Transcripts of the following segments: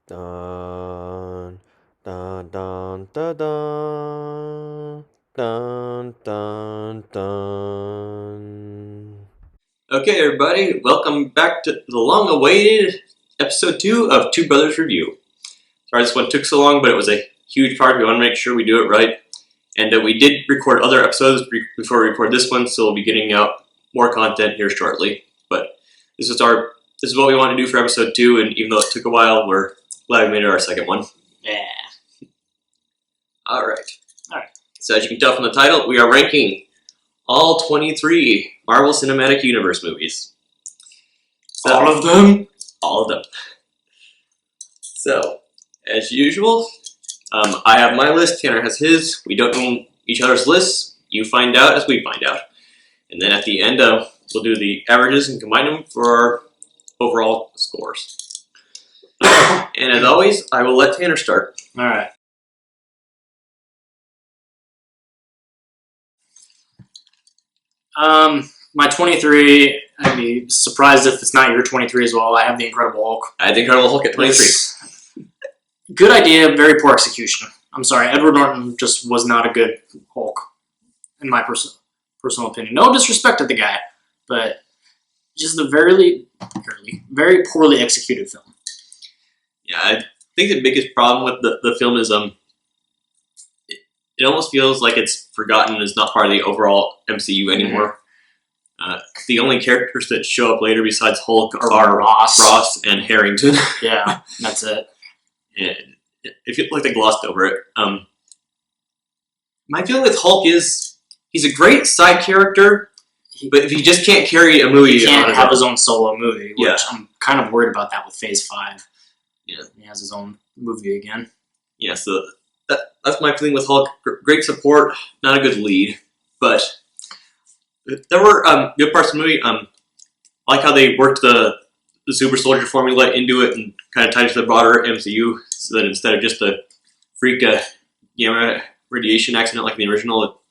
Dun, dun, dun, dun, dun, dun, dun, dun. Okay, everybody, welcome back to the long-awaited episode 2 of Two Brothers Review. Sorry this one took so long, but it was a huge part. We want to make sure we do it right. And we did record other episodes before we record this one, so we'll be getting out more content here shortly. But this is what we want to do for episode 2, and even though it took a while, we're glad we made it our second one. Yeah. Alright. So as you can tell from the title, we are ranking all 23 Marvel Cinematic Universe movies. So, All of them? all of them. So, as usual, I have my list, Tanner has his. We don't know each other's lists. You find out as we find out. And then at the end, we'll do the averages and combine them for our overall scores. And as always, I will let Tanner start. Alright. My 23, I'd be surprised if it's not your 23 as well. I have The Incredible Hulk. I had the Incredible Hulk at 23. Good idea, very poor execution. I'm sorry, Edward Norton just was not a good Hulk, in my personal opinion. No disrespect to the guy, but just a very poorly executed film. Yeah, I think the biggest problem with the film is it almost feels like it's forgotten and is not part of the overall MCU anymore. The only characters that show up later besides Hulk are Ross and Harrington. Yeah, that's it. And it feels like they glossed over it. My feeling with Hulk is he's a great side character, but if he just can't carry a movie, he can't have his own solo movie, which I'm kind of worried about that with Phase 5. Yeah, he has his own movie again. Yeah, so that's my feeling with Hulk. Great support, not a good lead, but there were good parts of the movie. I like how they worked the super soldier formula into it and kind of tied it to the broader MCU, so that instead of just a freak gamma radiation accident like the original,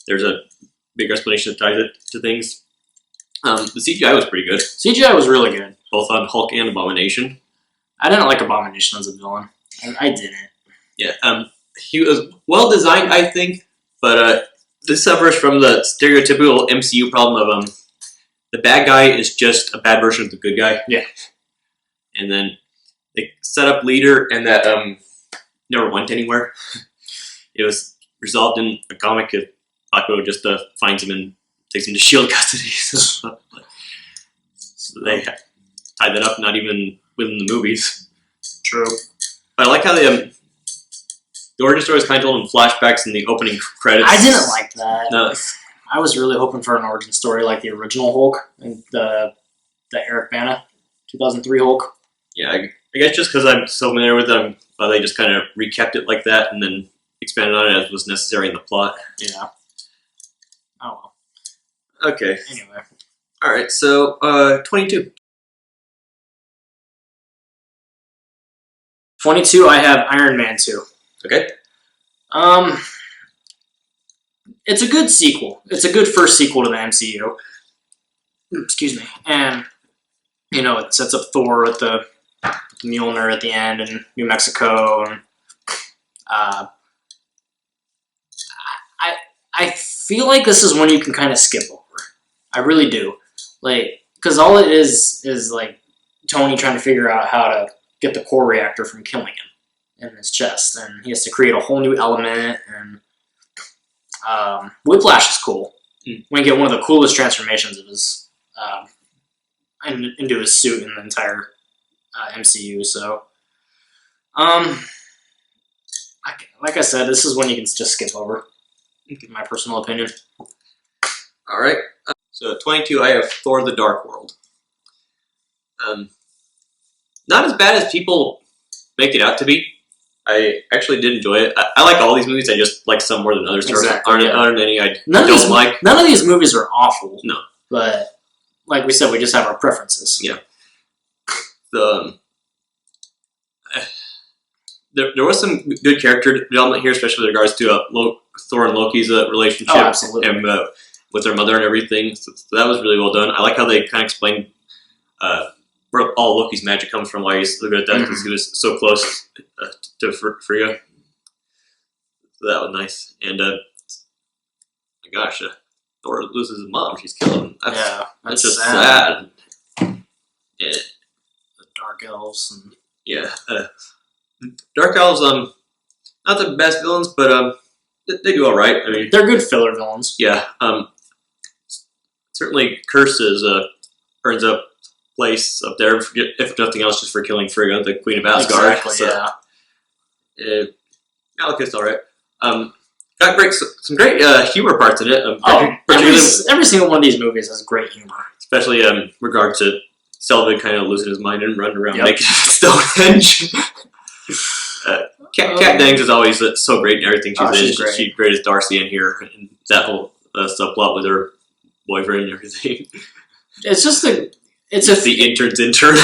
there's a bigger explanation that ties it to things. The CGI was pretty good. CGI was really good. Both on Hulk and Abomination. I didn't like Abomination as a villain. I didn't. Yeah, he was well designed, I think, but this suffers from the stereotypical MCU problem of the bad guy is just a bad version of the good guy. Yeah. And then they set up leader, and that never went anywhere. It was resolved in a comic. Black Widow just finds him and takes him to SHIELD custody. So they tied that up, not even within the movies. True. But I like how the origin story is kind of told in flashbacks in the opening credits. I didn't like that. No. I was really hoping for an origin story like the original Hulk and the Eric Bana 2003 Hulk. Yeah, I guess just because I'm so familiar with them, they just kind of recapped it like that and then expanded on it as was necessary in the plot. Yeah. Oh well. Okay. Anyway. Alright, so 22. 22, I have Iron Man 2. Okay. It's a good sequel. It's a good first sequel to the MCU. Excuse me. And, it sets up Thor with the Mjolnir at the end in New Mexico. And I feel like this is one you can kind of skip over. I really do. Because all it is Tony trying to figure out how to get the core reactor from killing him in his chest, and he has to create a whole new element. And Whiplash is cool. We get one of the coolest transformations of his into his suit in the entire MCU. So, like I said, this is one you can just skip over. In my personal opinion. All right. So at 22, I have Thor: The Dark World. Not as bad as people make it out to be. I actually did enjoy it. I like all these movies. I just like some more than others. Exactly, aren't any I don't like. None of these movies are awful. No. But like we said, we just have our preferences. Yeah. There was some good character development here, especially with regards to Thor and Loki's relationship. Oh, absolutely. And with their mother and everything. So that was really well done. I like how they kind of explained where all Loki's magic comes from. Why he's so good at that because he was so close to Frigga. So that was nice. And my gosh, Thor loses his mom. She's killed him. That's just sad. Yeah. The Dark Elves and Yeah. Dark Elves, not the best villains, but they do all right. I mean, they're good filler villains. yeah. Certainly, Curse earns a place up there, if nothing else, just for killing Frigga, the Queen of Asgard. Exactly. So, Yeah. Malekith's all right. Got some great humor parts in it. Every single one of these movies has great humor. Especially in regard to Selvig kind of losing his mind and running around Yep. making Stonehenge. Kat Dennings is always so great in everything she's in. She's great. She's great as Darcy in here, and that whole subplot with her boyfriend and everything. It's just the intern's intern.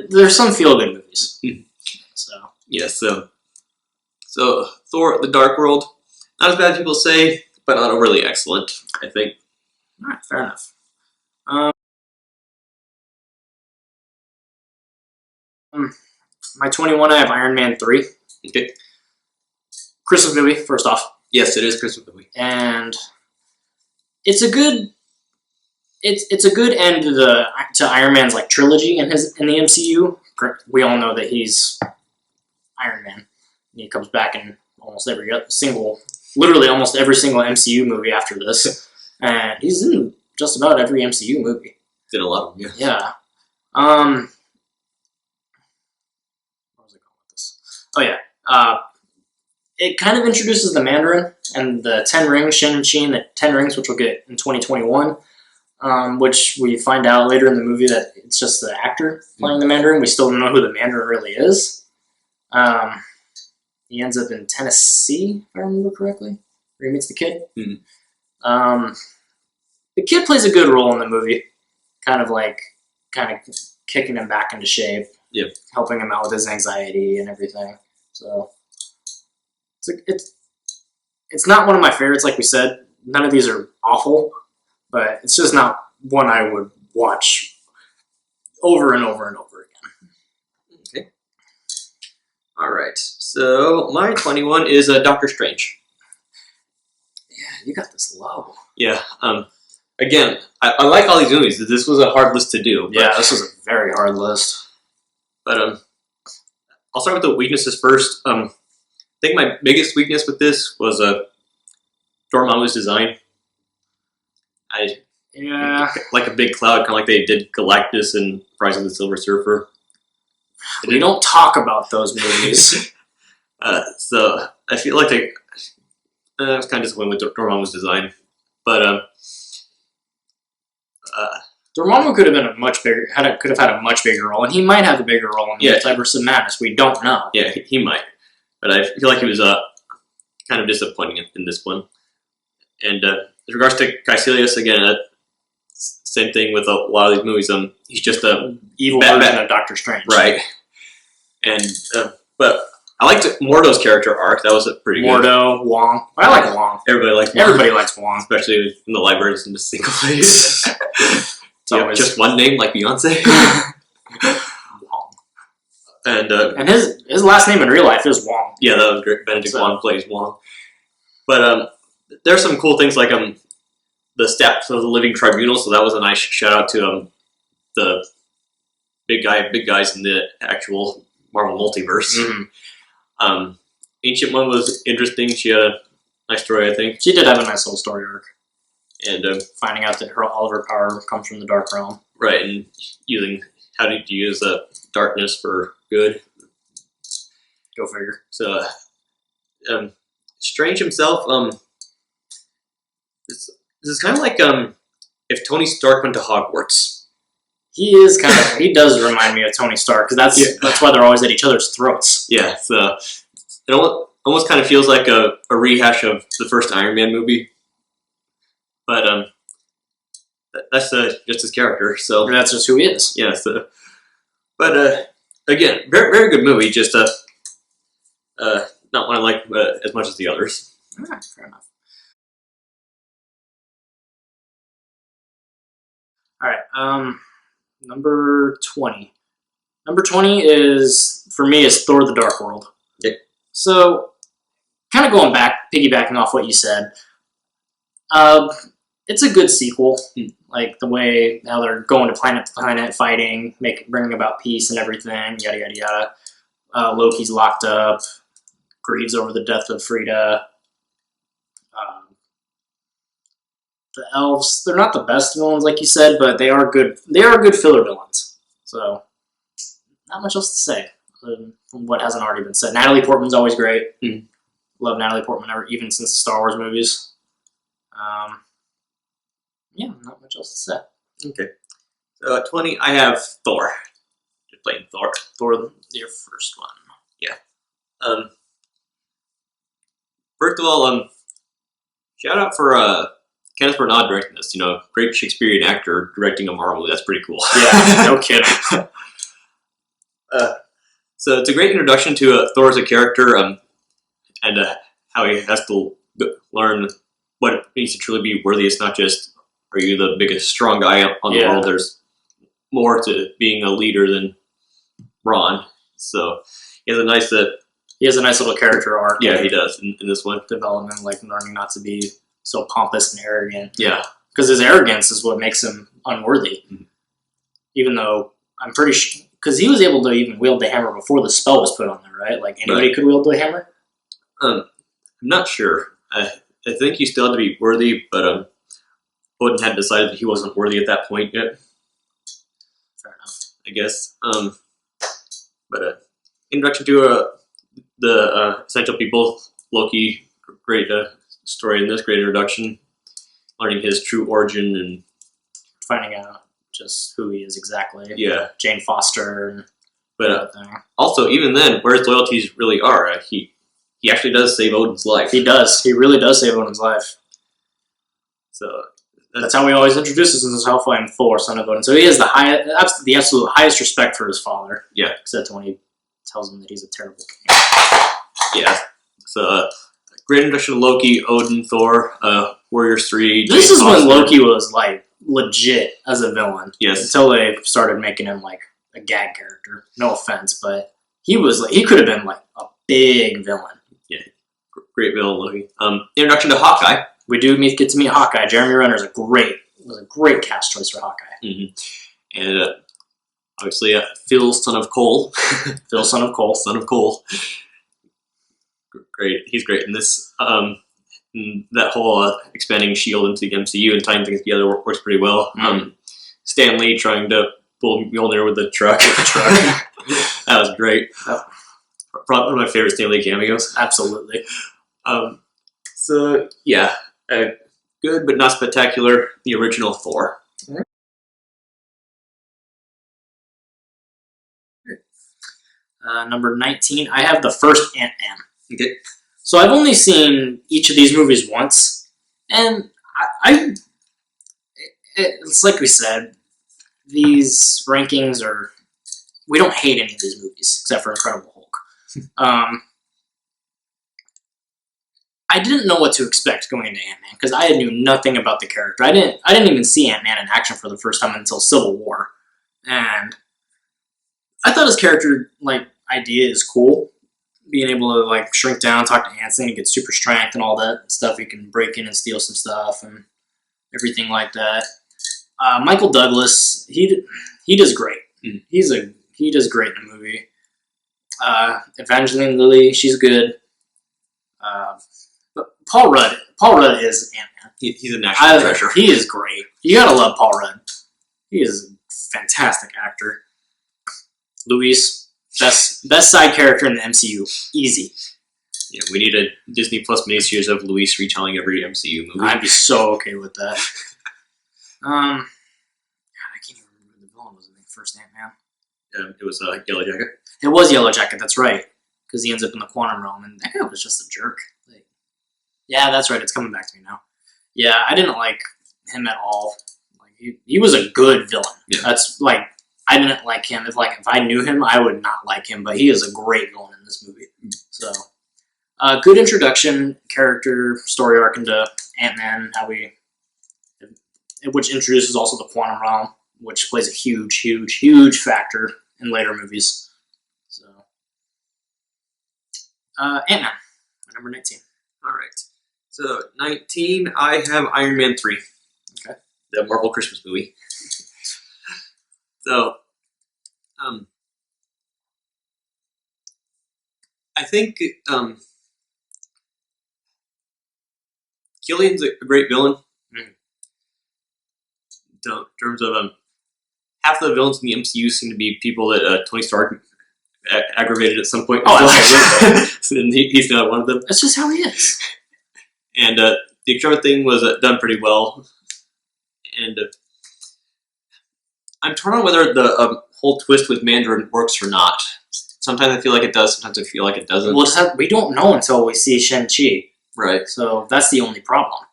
there's some feel good movies. So Yes, so Thor: The Dark World, not as bad as people say, but not overly excellent, I think. all right, fair enough. My 21, I have Iron Man 3. Okay. Christmas movie, first off. Yes, it is Christmas movie. And it's a good end to Iron Man's like trilogy in the MCU. We all know that he's Iron Man. He comes back in almost literally almost every single MCU movie after this, and he's in just about every MCU movie. Did a lot of them, Yeah. Where was I going with this? Oh yeah. It kind of introduces the Mandarin and the Ten Rings, Shen and Sheen, the Ten Rings, which we'll get in 2021. Which we find out later in the movie that it's just the actor playing the Mandarin. We still don't know who the Mandarin really is. He ends up in Tennessee, if I remember correctly, where he meets the kid. Mhm. The kid plays a good role in the movie, kind of kicking him back into shape, Yep. helping him out with his anxiety and everything. So it's not one of my favorites, like we said. None of these are awful, but it's just not one I would watch over and over and over again. Okay. All right. So my 21 is Doctor Strange. Yeah, you got this low. Yeah. Again, I like all these movies. This was a hard list to do. But, Yeah, this was a very hard list. But I'll start with the weaknesses first. I think my biggest weakness with this was Dormammu's design. Yeah. Like a big cloud, kind of like they did Galactus and Rise of the Silver Surfer. We don't talk about those movies. So I feel like I was kind of disappointed with Dormammu's design, but Dormammu could have been could have had a much bigger role, and he might have a bigger role in the Multiverse of Madness. We don't know. yeah, he might. But I feel like he was kind of disappointing in this one. And with regards to Caecilius, again, same thing with a lot of these movies. He's just a Evil Batman. version of Doctor Strange. Right. And but I liked Mordo's character arc. That was a pretty good. Mordo, Wong. I like Wong. Everybody likes Wong, Everybody likes Wong. especially in the libraries in the single place. Yeah, always- just one name like Beyonce. Wong. And And his last name in real life is Wong. yeah, that was great. Benedict So- Wong plays Wong. But there's some cool things like the steps of the Living Tribunal. So that was a nice shout out to the big guys in the actual Marvel multiverse. Mm-hmm. Ancient One was interesting. She had a nice story, I think. She did have a nice little story arc. And Finding out that all of her power comes from the Dark Realm. right, and using how to use darkness for good. Go figure. So, Strange himself, this is kind of like if Tony Stark went to Hogwarts. He does remind me of Tony Stark, because that's why they're always at each other's throats. Yeah, so it almost kind of feels like a rehash of the first Iron Man movie. But that's just his character. So That's just who he is. yeah. So, but again, very very good movie. Just not one I like as much as the others. Alright, fair enough. Alright, Number 20. Number 20 is, for me, is Thor the Dark World. Okay. So, kind of going back, piggybacking off what you said, it's a good sequel. Like the way how they're going to planet fighting, bringing about peace and everything, yada yada yada. Loki's locked up, grieves over the death of Frida. The elves, they're not the best villains, like you said, but they are good. They are good filler villains. So, not much else to say from what hasn't already been said. Natalie Portman's always great. Love Natalie Portman, even since the Star Wars movies. Yeah, not much else to say. Okay. So at 20, I have Thor. Just playing Thor. Thor, your first one. First of all, shout out for Kenneth Branagh directing this. Great Shakespearean actor directing a Marvel. That's pretty cool. Yeah, no kidding. So it's a great introduction to Thor as a character, and how he has to learn what it means to truly be worthy. It's not just, are you the biggest strong guy on the world? There's more to being a leader than Ron. So he has a nice little character arc. Yeah, he does in this one. Development, like learning not to be so pompous and arrogant. Yeah. Because his arrogance is what makes him unworthy. Mm-hmm. Even though I'm pretty sure, because he was able to even wield the hammer before the spell was put on there, right? Like anybody could wield the hammer? I'm not sure. I think he still had to be worthy, but Odin had decided that he wasn't worthy at that point yet. Fair enough. I guess. But introduction to the essential people. Loki, great story in this, great introduction. Learning his true origin and finding out just who he is exactly. Yeah. Jane Foster and but also, even then, where his loyalties really are, he actually does save Odin's life. He does. He really does save Odin's life. So that's how he always introduces himself in Thor, son of Odin. So he has the absolute highest respect for his father. Yeah. Except when he tells him that he's a terrible king. Yeah. So great introduction to Loki, Odin, Thor, Warriors 3. This is when Loki was like legit as a villain. Yes. Until they started making him like a gag character. No offense, but he could have been like a big villain. Yeah. Great villain, Loki. Introduction to Hawkeye. We do get to meet Hawkeye. Jeremy Renner was a great cast choice for Hawkeye. Mm-hmm. And obviously, Phil, son of Cole. Phil, son of Cole. Son of Cole. Great. He's great in this. That whole expanding S.H.I.E.L.D. into the MCU and tying things together works pretty well. Stan Lee trying to pull Mjolnir with the truck. That was great. Probably one of my favorite Stan Lee cameos. Absolutely. So, yeah. Good, but not spectacular. The original Thor. Number 19, I have the first Ant-Man. Okay. So I've only seen each of these movies once, and it's like we said, these rankings are, we don't hate any of these movies except for Incredible Hulk. I didn't know what to expect going into Ant-Man because I knew nothing about the character. I didn't even see Ant-Man in action for the first time until Civil War, and I thought his character idea is cool. Being able to shrink down, talk to Hanson, and get super strength and all that stuff. He can break in and steal some stuff and everything like that. Michael Douglas, he does great. Mm. He does great in the movie. Evangeline Lilly, she's good. But Paul Rudd is Ant-Man. He's a national treasure. He is great. You gotta love Paul Rudd. He is a fantastic actor. Luis, best side character in the MCU. Easy. Yeah, we need a Disney Plus miniseries of Luis retelling every MCU movie. I'd be so okay with that. God, I can't even remember who the villain was in the first Ant-Man. It was Yellow Jacket. It was Yellow Jacket, that's right. Because he ends up in the quantum realm, and that guy was just a jerk. Yeah, that's right, it's coming back to me now. Yeah, I didn't like him at all. He was a good villain. Yeah. That's I didn't like him. If I knew him, I would not like him, but he is a great villain in this movie. So, good introduction, character, story arc into Ant-Man, which introduces also the quantum realm, which plays a huge factor in later movies. So, Ant-Man, number 19. All right. So 19, I have Iron Man 3. Okay. The Marvel Christmas movie. So, I think Killian's a great villain. Mhm. In terms of half the villains in the MCU seem to be people that Tony Stark aggravated at some point. Oh, absolutely. And he's not one of them. That's just how he is. And the extra thing was done pretty well. And I'm torn on whether the whole twist with Mandarin works or not. Sometimes I feel like it does. Sometimes I feel like it doesn't. We don't know until we see Shang-Chi. Right. So that's the only problem.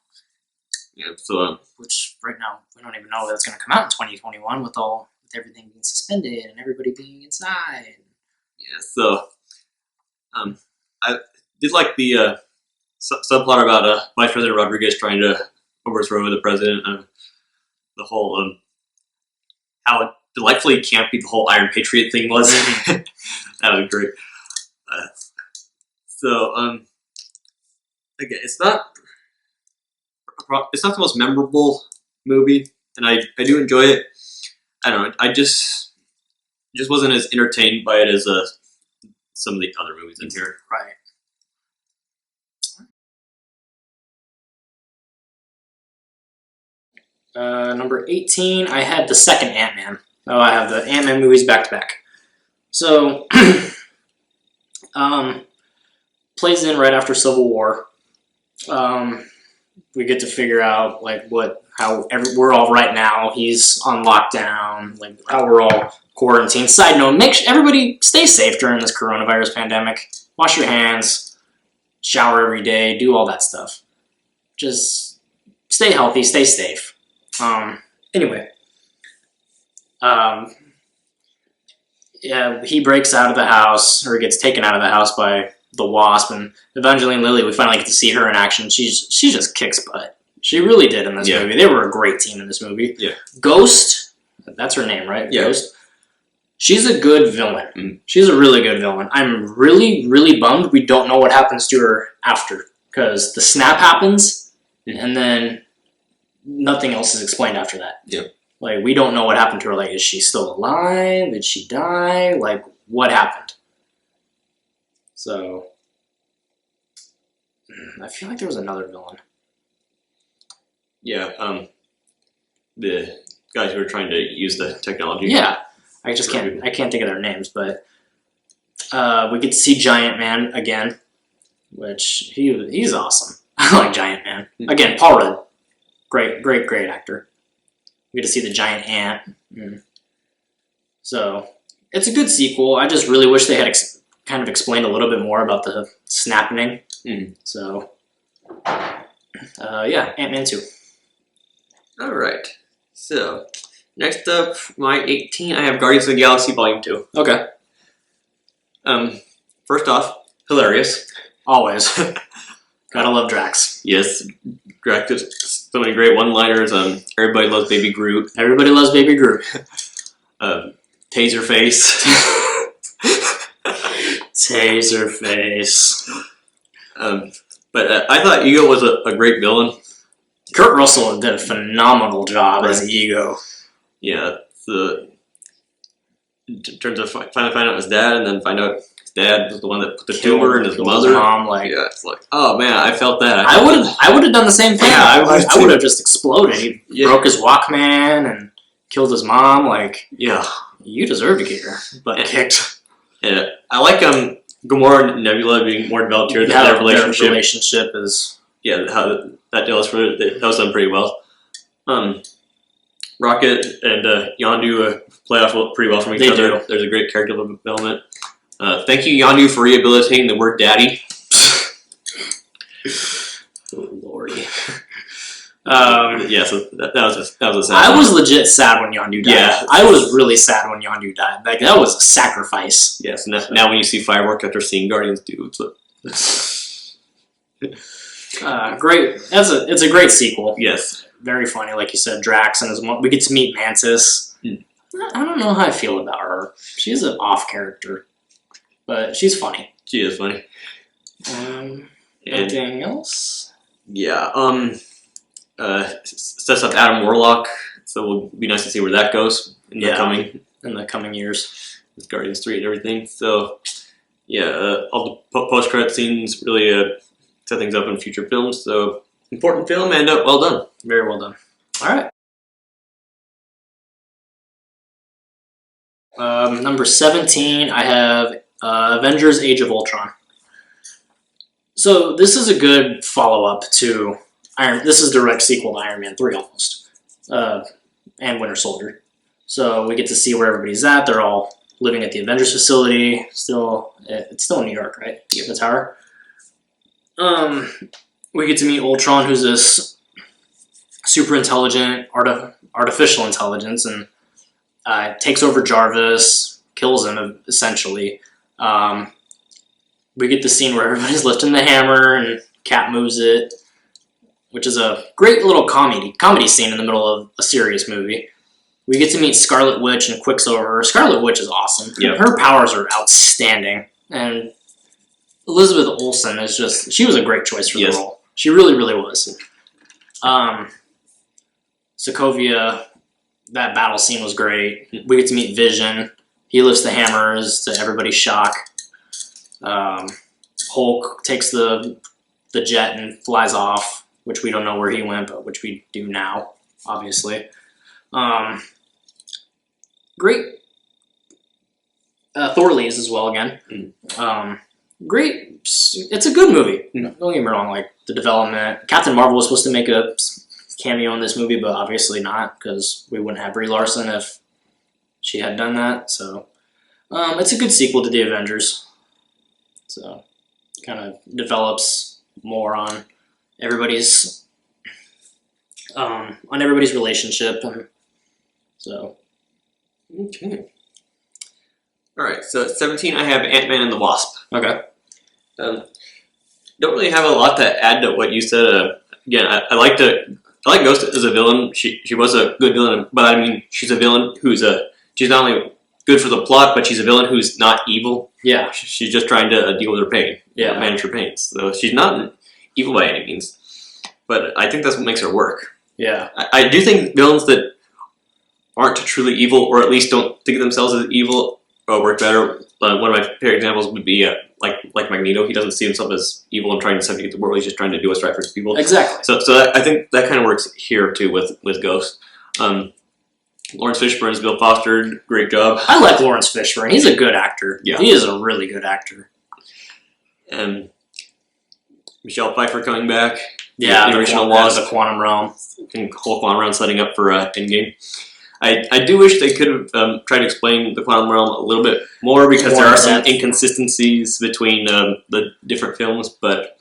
Yeah. So Which right now we don't even know that it's going to come out in 2021 with everything being suspended and everybody being inside. yeah. So I did like the subplot about Vice President Rodriguez trying to overthrow the president. The whole how delightfully campy the whole Iron Patriot thing was. That was great. Again, it's not the most memorable movie, and I do enjoy it. I don't know. I just wasn't as entertained by it as some of the other movies in here. Right. Number 18, I had the second Ant-Man. Oh, I have the Ant-Man movies back to back. So, plays in right after Civil War. We get to figure out how we're all right now. He's on lockdown, like how we're all quarantined. Side note: everybody stay safe during this coronavirus pandemic. Wash your hands, shower every day, do all that stuff. Just stay healthy, stay safe. Anyway, yeah, he breaks out of the house, or gets taken out of the house by the Wasp, and Evangeline Lilly, we finally get to see her in action. She just kicks butt. She really did in this movie. They were a great team in this movie. Yeah. Ghost, that's her name, right? Yeah. Ghost. She's a good villain. Mm. She's a really good villain. I'm really bummed we don't know what happens to her after, because the snap happens, and then nothing else is explained after that. Yep. Like, we don't know what happened to her. Like, is she still alive? Did she die? Like, what happened? So, I feel like there was another villain. Yeah. The guys who were trying to use the technology. Yeah. I can't think of their names, but we get to see Giant Man again, which he's awesome. I like Giant Man. Again, Paul Rudd. Great actor. We get to see the giant ant. So, it's a good sequel. I just really wish they had kind of explained a little bit more about the snapping. So, yeah, Ant-Man 2. All right. So, next up, my 18, I have Guardians of the Galaxy Volume 2. Okay. First off, hilarious. Always. Gotta love Drax. Yes, Drax did so many great one-liners. Everybody loves Baby Groot. Everybody loves Baby Groot. Taserface. Taserface. But I thought Ego was a great villain. Kurt Russell did a phenomenal job as Ego. Yeah, in terms of finally find out his dad, and then find out his dad was the one that put the tumor in his mother. Mom, Yeah, it's like, oh man, I felt that. I would have done the same thing. Yeah, I I would have just exploded. He broke his Walkman and killed his mom. Like, yeah, you deserve to get your butt kicked. Yeah, I like Gamora and Nebula being more developed here. Yeah, their relationship is how that was done pretty well. Rocket and Yondu play off pretty well from each other. There's a great character development. Thank you, Yondu, for rehabilitating the word "daddy." Oh, Lordy. Yeah, so that was a sad. I was legit sad when Yondu died. Yeah. I was really sad when Yondu died. Like, that was a sacrifice. Yes, now when you see fireworks after seeing Guardians 2, great. It's a great sequel. Yes. very funny, like you said. Drax and his mom. We get to meet Mantis. Mm. I don't know how I feel about her. She's an off character, but she's funny. She is funny. Anything else? Yeah. Sets up Adam Warlock, so it'll be nice to see where that goes in the coming years with Guardians 3 and everything. So, yeah, all the post-credit scenes really set things up in future films. So, important film and well done. Very well done. All right. Number 17, I have Avengers: Age of Ultron. So this is a good follow-up to This is a direct sequel to Iron Man 3 almost, and Winter Soldier. So we get to see where everybody's at. They're all living at the Avengers facility. It's still in New York, right? Yeah, the tower. We get to meet Ultron, who's this super intelligent artificial intelligence, and takes over Jarvis, kills him essentially. We get the scene where everybody's lifting the hammer and Cap moves it, which is a great little comedy scene in the middle of a serious movie. We get to meet Scarlet Witch and Quicksilver. Scarlet Witch is awesome. Yep. Her powers are outstanding, and Elizabeth Olsen she was a great choice for the role. She really, really was. Sokovia, that battle scene was great. We get to meet Vision. He lifts the hammers to everybody's shock. Hulk takes the jet and flies off, which we don't know where he went, but which we do now, obviously. Great. Thor leaves as well again. Great. It's a good movie. Don't get me wrong. Like the development. Captain Marvel was supposed to make a cameo in this movie, but obviously not, because we wouldn't have Brie Larson if she had done that. So it's a good sequel to the Avengers. So kind of develops more on everybody's relationship. So okay. All right. So at 17, I have Ant-Man and the Wasp. okay. Don't really have a lot to add to what you said. Again, I like Ghost as a villain. She was a good villain, but I mean, she's a villain she's not only good for the plot, but she's a villain who's not evil. Yeah. She's just trying to deal with her pain. Yeah. Manage her pain. So she's not evil by any means. But I think that's what makes her work. Yeah. I do think villains that aren't truly evil, or at least don't think of themselves as evil, work better. One of my favorite examples would be like Magneto. He doesn't see himself as evil and trying to subjugate the world. He's just trying to do what's right for his people. Exactly. So I think that kind of works here too with Ghost. Lawrence Fishburne's Bill Foster, great job. I like Lawrence Fishburne. He's a good actor. Yeah. He is a really good actor. And Michelle Pfeiffer coming back. Yeah, the original Wasp. The Quantum Realm. And whole Quantum Realm setting up for Endgame. I do wish they could have tried to explain the Quantum Realm a little bit more, because there are some inconsistencies between the different films, but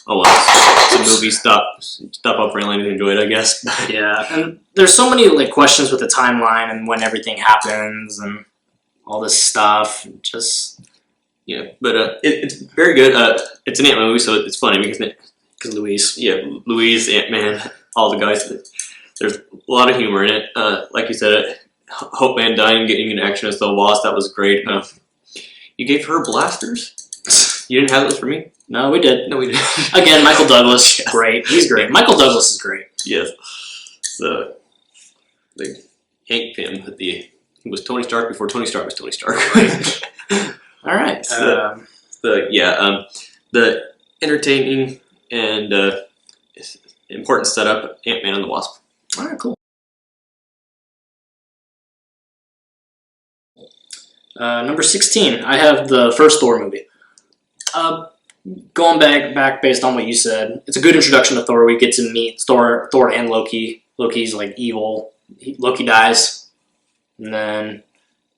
oh well. Some movies stop up railing to enjoy it, I guess. Yeah, and there's so many questions with the timeline and when everything happens and all this stuff. Just but it's very good. It's an Ant-Man movie, so it's funny because Louise. Yeah, Louise, Ant-Man, all the guys. There's a lot of humor in it. Like you said, Hope Van Dyne getting in action as the Wasp, that was great. You gave her blasters? You didn't have those for me? No, we did. No, we didn't. Again, Michael Douglas, great. He's great. Michael Douglas is great. Yes. So, Hank Pym, he was Tony Stark before Tony Stark was Tony Stark. All right. The entertaining and important setup, Ant-Man and the Wasp. All right, cool. Number 16, I have the first Thor movie. Going back based on what you said, it's a good introduction to Thor. We get to meet Thor and Loki. Loki's evil. Loki dies, and then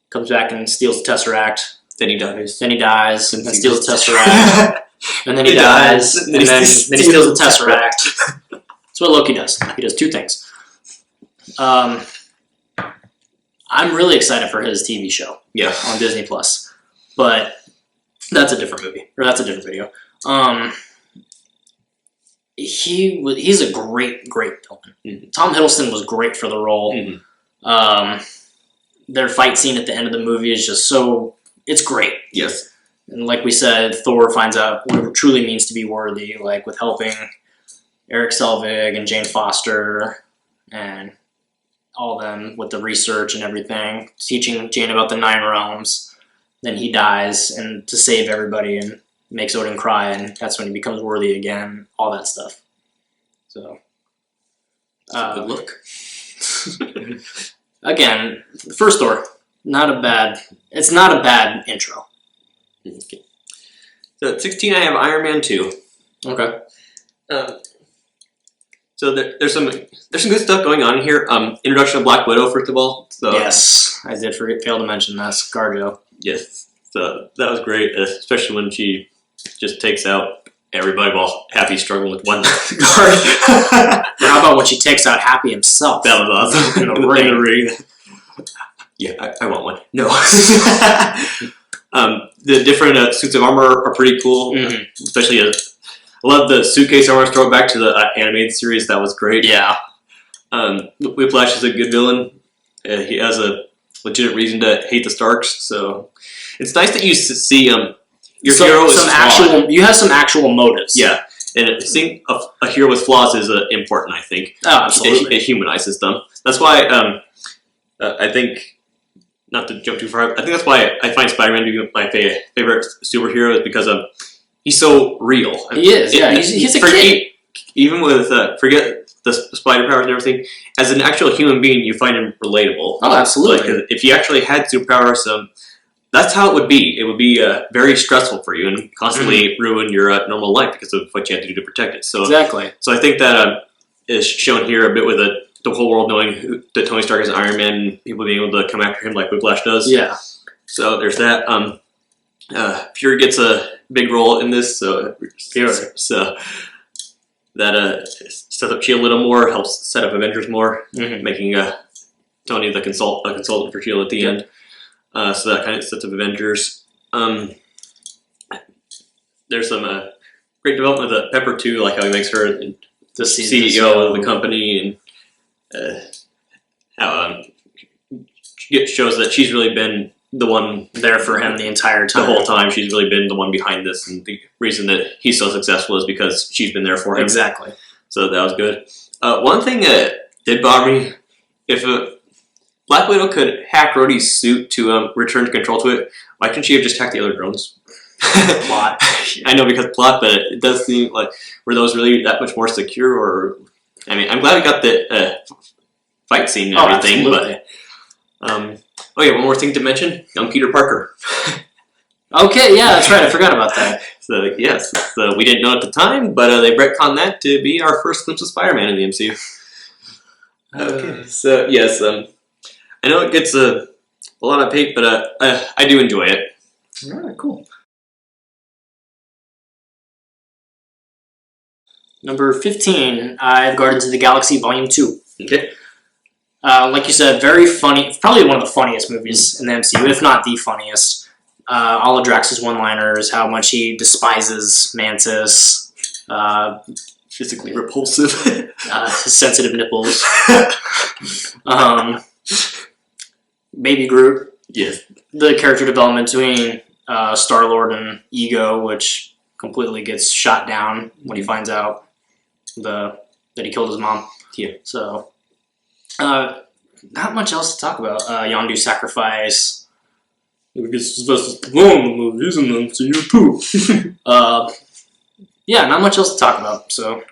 comes back and steals the Tesseract. Then he dies. Then steals the Tesseract. And then he dies. And then he steals the Tesseract. That's what Loki does. He does two things. I'm really excited for his TV show. Yeah. On Disney Plus, but that's a different movie, or that's a different video. he's a great villain. Mhm. Tom Hiddleston was great for the role. Mhm. Their fight scene at the end of the movie is just it's great. Yes. And like we said, Thor finds out what it truly means to be worthy, like with helping Eric Selvig and Jane Foster and all them with the research and everything, teaching Jane about the 9 realms. Then he dies and to save everybody and makes Odin cry, and that's when he becomes worthy again, all that stuff. So That's a good look. again, the first Thor, it's not a bad intro. Okay. So at 16, I have Iron Man 2. Okay. So there's some good stuff going on here. Introduction of Black Widow, first of all. So, Yes, I did fail to mention that. ScarJo. Yes. So that was great, especially when she just takes out everybody while Happy struggling with one guard. How about when she takes out Happy himself? That was awesome. In the ring. In the ring. Yeah, I want one. No. The different suits of armor are pretty cool. Mhm. Especially, I love the suitcase armor throwback to the animated series. That was great. Yeah. Whiplash is a good villain. He has a legit reason to hate the Starks. So it's nice that you see your hero is flawed. You have some actual motives. Yeah, and seeing a hero with flaws is important. I think. Oh, absolutely. It humanizes them. That's why I think, not to jump too far, I think that's why I find Spider-Man to be my favorite superhero, is because he's so real. He is. Yeah, he's a kid. Even with forget the spider powers and everything, as an actual human being, you find him relatable. Oh, absolutely. Like, if you actually had superpowers, that's how it would be. It would be very stressful for you and constantly ruin your normal life because of what you have to do to protect it. So Exactly. So I think that is shown here a bit with the whole world knowing that Tony Stark is Iron Man, and people being able to come after him like Whiplash does. Yeah. So there's that. Fury gets a big role in this. So that sets up SHIELD a little more, helps set up Avengers more, making Tony the consultant for SHIELD at the end. So that kind of sets up Avengers. There's some great development with Pepper too, like how he makes her the CEO of the company, and how it shows that she's really been the one There for him the entire time. the whole time. She's really been the one behind this, and the reason that he's so successful is because she's been there for him. Exactly. So that was good. One thing that did bother me, if Black Widow could hack Rhodey's suit to return control to it, why couldn't she have just hacked the other drones? Plot. I know because plot, but it does seem like, were those really that much more secure? Or, I mean, I'm glad we got the fight scene and everything, absolutely. but oh yeah, one more thing to mention: young Peter Parker. Okay, yeah, that's right. I forgot about that. So yes, so we didn't know at the time, but they retconned that to be our first glimpse of Spider-Man in the MCU. Okay, so yes, I know it gets a lot of hate, but I do enjoy it. All right, cool. Number 15, I have Guardians of the Galaxy Volume 2. Okay. Like you said, very funny. Probably one of the funniest movies in the MCU, if not the funniest. All of Drax's one-liners, how much he despises Mantis, Physically repulsive. his sensitive nipples, Baby Groot, Yes. the character development between Star-Lord and Ego, which completely gets shot down when he finds out that he killed his mom. Yeah. So, not much else to talk about. Yondu's sacrifice. I guess Sylvester Stallone in the movies, and then to you too. Yeah, not much else to talk about. So,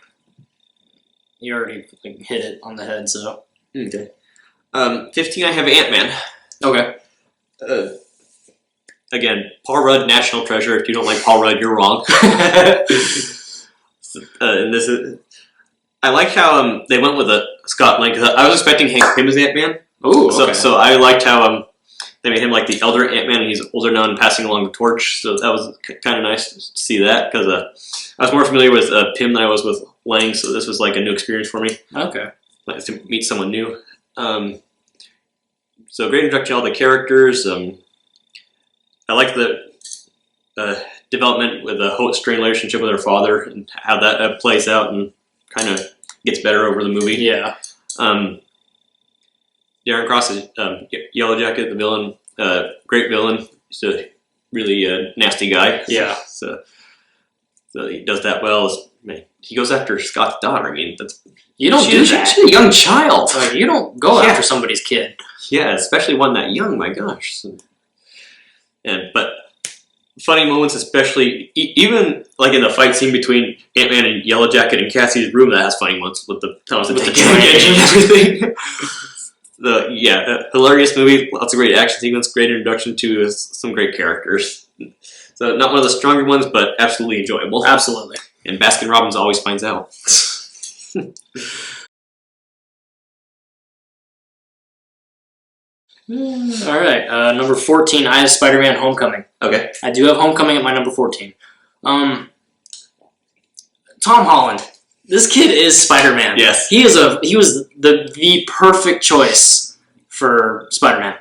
you already hit it on the head. So, Okay. 15, I have Ant-Man. okay. Again, Paul Rudd, national treasure. If you don't like Paul Rudd, you're wrong. And this is, I like how they went with a Scott Lang. I was expecting Hank Pym as Ant-Man. Ooh, So, okay. so I liked how they made him like the elder Ant-Man, and he's older now and passing along the torch. So that was kind of nice to see that, because I was more familiar with Pym than I was with Lang, so this was like a new experience for me. Okay. Like to meet someone new. So great introduction to all the characters. I like the development with a Holt strained relationship with her father and how that plays out and kind of gets better over the movie. Yeah. Darren Cross is Yellow Jacket, the villain, great villain. He's a really nasty guy. Yeah. So he does that well. He goes after Scott's daughter. I mean, that's You don't do that. She's a young child. Like, you don't go after somebody's kid. Yeah, especially one that young. My gosh. But funny moments, especially even like in the fight scene between Ant-Man and Yellow Jacket in Cassie's room, that has funny moments with the dragon. engine and everything. Hilarious movie, lots of great action sequence, great introduction to some great characters. So not one of the stronger ones, but absolutely enjoyable. Absolutely. And Baskin Robbins always finds out. All right, number 14. I have Spider-Man: Homecoming. Okay. I do have Homecoming at my number 14. Tom Holland. This kid is Spider-Man. Yes. He was the perfect choice for Spider-Man.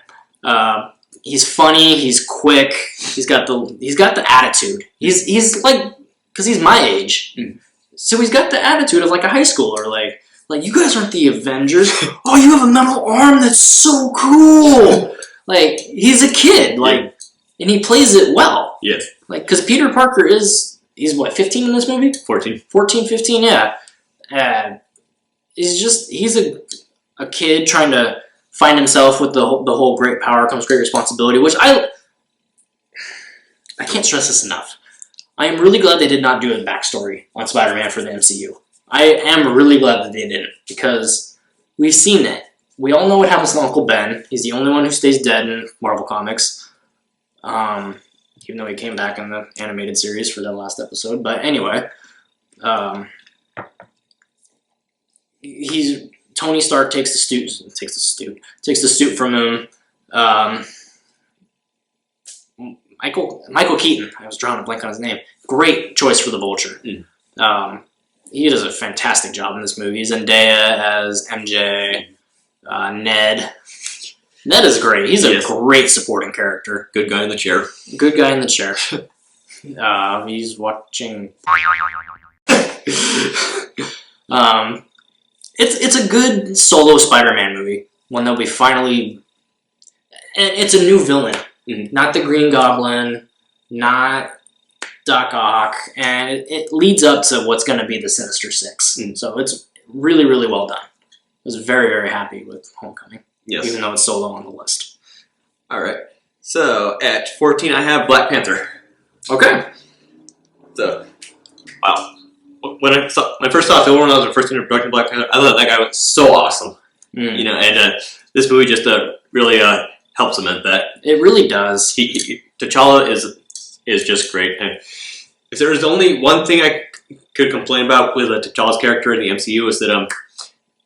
He's funny. He's quick. He's got the attitude. He's like, because he's my age, so he's got the attitude of like a high schooler. Like you guys aren't the Avengers. Oh, you have a metal arm. That's so cool. Like he's a kid. Like, and he plays it well. Yes. Like, because Peter Parker he's what, 15 in this movie? 14. 14, 15, yeah. He's a kid trying to find himself with the whole great power comes great responsibility, which I can't stress this enough. I am really glad they did not do a backstory on Spider-Man for the MCU. I am really glad that they didn't, because we've seen it. We all know what happens to Uncle Ben. He's the only one who stays dead in Marvel Comics. Even though he came back in the animated series for that last episode. But anyway, Tony Stark takes the suit from him. Michael Keaton. I was drawing a blank on his name. Great choice for the Vulture. He does a fantastic job in this movie. Zendaya as MJ. Ned. Ned is great. He's a great supporting character. Good guy in the chair. Good guy in the chair. He's watching. It's a good solo Spider-Man movie. One that we finally. And it's a new villain. Not the Green Goblin. Not Doc Ock. And it leads up to what's going to be the Sinister Six. So it's really, really well done. I was very, very happy with Homecoming. Yes. Even though it's so low on the list. All right. So at 14, I have Black Panther. Okay. So, wow. When I first saw Phil when I was the first introduction to Black Panther, I thought that guy was so awesome. You know, and this movie just really helps cement that. It really does. T'Challa is just great. And if there was only one thing I could complain about with T'Challa's character in the MCU is that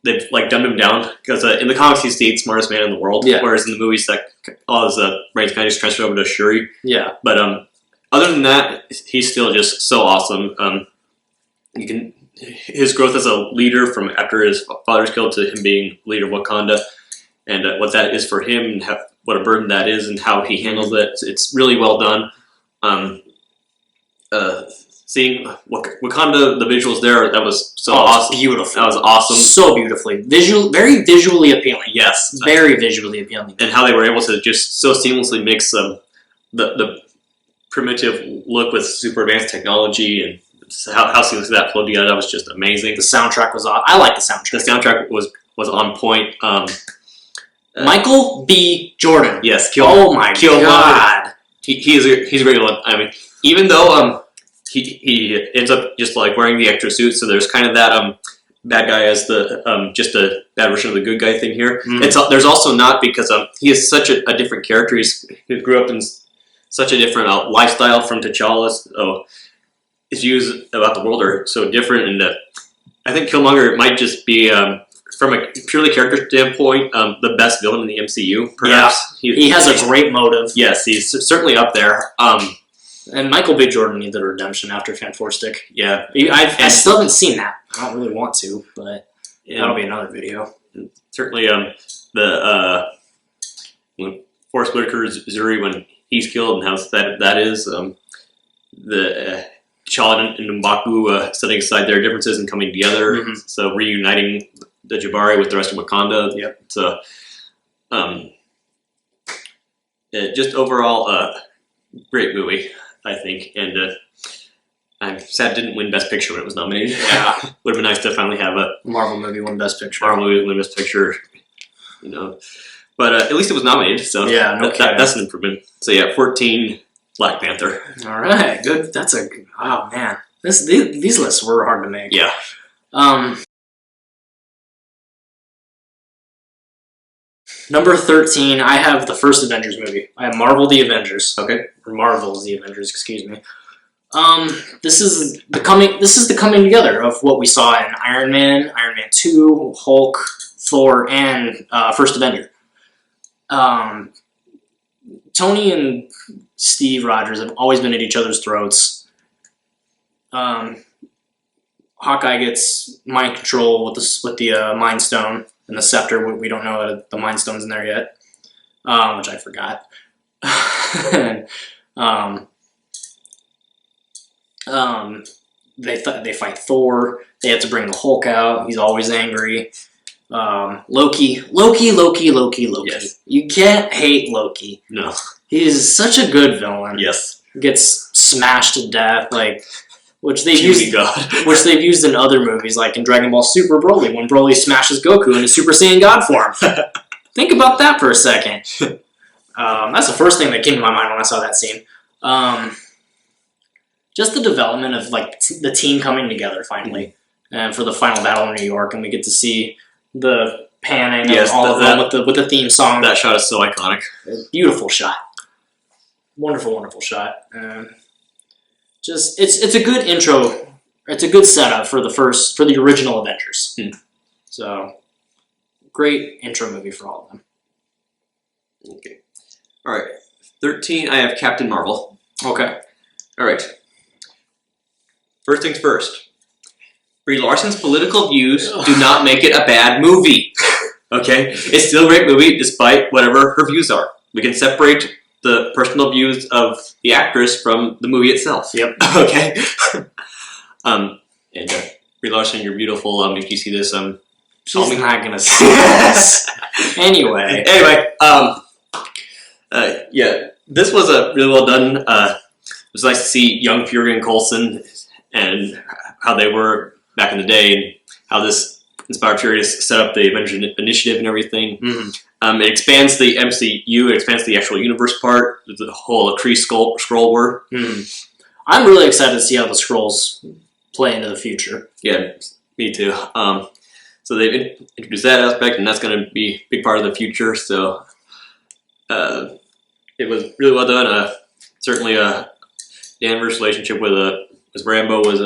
they've like dumbed him down, because in the comics he's the smartest man in the world, whereas in the movies all his brains kind of just transferred over to Shuri. Yeah. But other than that, he's still just so awesome. His growth as a leader from after his father's killed to him being leader of Wakanda, and what that is for him, and what a burden that is, and how he handles it. It's really well done. Seeing Wakanda, the visuals there, that was so awesome. Beautiful. That was awesome. So beautifully. Very visually appealing. Yes. Very visually appealing. And how they were able to just so seamlessly mix the primitive look with super advanced technology, and how seamlessly that flowed together. That was just amazing. The soundtrack was awesome. I like the soundtrack. The soundtrack was on point. Michael B. Jordan. Yes. Oh my God. He's a great one. I mean, even though he ends up just like wearing the extra suit, so there's kind of that bad guy as the just a bad version of the good guy thing here. There's also not, because he is such a different character. He grew up in such a different lifestyle from T'Challa. So his views about the world are so different, and I think Killmonger might just be from a purely character standpoint the best villain in the MCU. Perhaps he has a great motive. Yes, he's certainly up there. And Michael B. Jordan needed a redemption after Fantastic. Yeah. I still haven't seen that. I don't really want to, but that'll be another video. Certainly, when Forrest Whitaker's Zuri, when he's killed, and how that is, T'Challa and M'Baku setting aside their differences and coming together. Mhm. So reuniting the Jabari with the rest of Wakanda. Yep. So, just overall, great movie, I think. And I'm sad it didn't win Best Picture when it was nominated. Yeah. Would have been nice to finally have a Marvel movie won Best Picture. Marvel movie win Best Picture. But at least it was nominated. So Yeah, no kidding. that's an improvement. So yeah, 14 Black Panther. All right, good. That's a oh man. These lists were hard to make. Yeah. Number 13, I have the first Avengers movie. I have Marvel the Avengers. Okay. Or Marvel's the Avengers, excuse me. This is the coming together of what we saw in Iron Man 2, Hulk, Thor, and First Avenger. Tony and Steve Rogers have always been at each other's throats. Hawkeye gets mind control with the Mind Stone and the scepter. We don't know that the Mind Stone's in there yet, which I forgot. And, they fight Thor. They have to bring the Hulk out. He's always angry. Loki. Yes. You can't hate Loki. No. He's such a good villain. Yes. Gets smashed to death, which they've Puny used, God. which they've used in other movies, like in Dragon Ball Super Broly, when Broly smashes Goku in his Super Saiyan God form. Think about that for a second. That's the first thing that came to my mind when I saw that scene. Just the development of the team coming together finally, and for the final battle in New York, and we get to see the panning of all of them with the theme song. That shot is so iconic. Beautiful shot. Wonderful shot. It's a good intro. It's a good setup for the original Avengers. So great intro movie for all of them. Okay. All right. 13. I have Captain Marvel. Okay. All right. First things first. Brie Larson's political views do not make it a bad movie. Okay? It's still a great movie despite whatever her views are. We can separate the personal views of the actress from the movie itself. Yep. Okay? And Brie Larson, you're beautiful. If you see this, She's not gonna see this. Anyway, yeah, this was a really well done. It was nice to see young Fury and Coulson and how they were back in the day, and how this inspired Fury to set up the Avengers Initiative and everything. Mm-hmm. It expands the MCU. It expands the actual universe part. The whole Kree scroll work. Mm-hmm. I'm really excited to see how the Skrulls play into the future. Yeah, me too. So they've introduced that aspect, and that's going to be a big part of the future. So it was really well done. Certainly, Danvers' relationship with Rambo was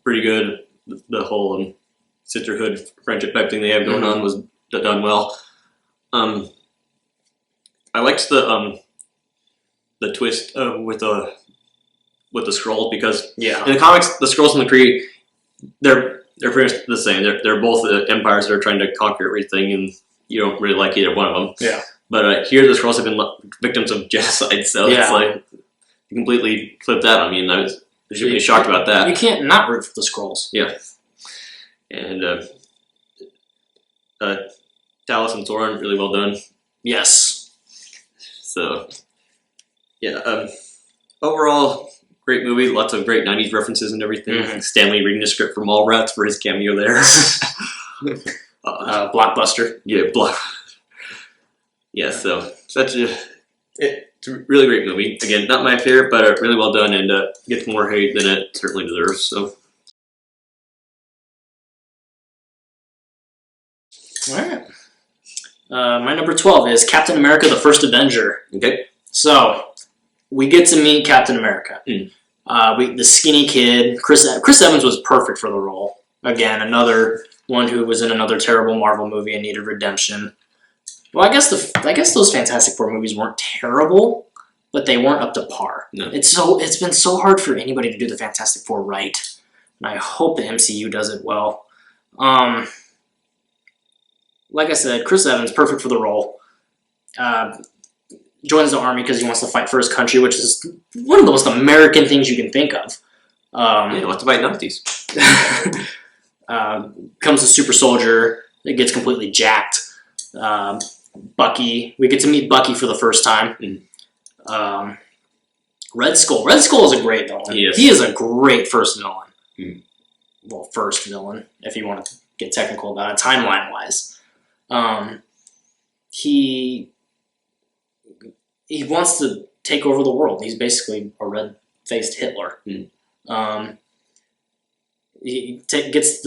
pretty good. The whole sisterhood friendship type thing they have going on was done well. I liked the twist with the Skrulls, because in the comics the Skrulls and the Kree they're pretty much the same. They're both empires that are trying to conquer everything, and you don't really like either one of them. Yeah. But here the Skrulls have been victims of genocide, so it's like you completely flipped that on me, and I was really shocked about that. You can't not root for the Skrulls. Yeah. And Talos and Thorin, really well done. Yes. So, yeah. Overall, great movie. Lots of great 90s references and everything. Mm-hmm. Stanley reading the script from Mallrats for his cameo there. Blockbuster. Yeah, yeah, so it's a really great movie. Again, not my favorite, but really well done, and gets more hate than it certainly deserves. So. All right. My number 12 is Captain America: The First Avenger. Okay. So we get to meet Captain America. The skinny kid, Chris Evans was perfect for the role. Again, another one who was in another terrible Marvel movie and needed redemption. Well, I guess those Fantastic Four movies weren't terrible, but they weren't up to par. No. It's been so hard for anybody to do the Fantastic Four right, and I hope the MCU does it well. Like I said, Chris Evans, perfect for the role. joins the army because he wants to fight for his country, which is one of the most American things you can think of. Yeah, what's to fight Nazis? Becomes a super soldier. It gets completely jacked. Bucky. We get to meet Bucky for the first time. Red Skull. Red Skull is a great villain. Yes. He is a great first villain. Mm. Well, first villain, if you want to get technical about it, timeline-wise. He wants to take over the world. He's basically a red-faced Hitler. He gets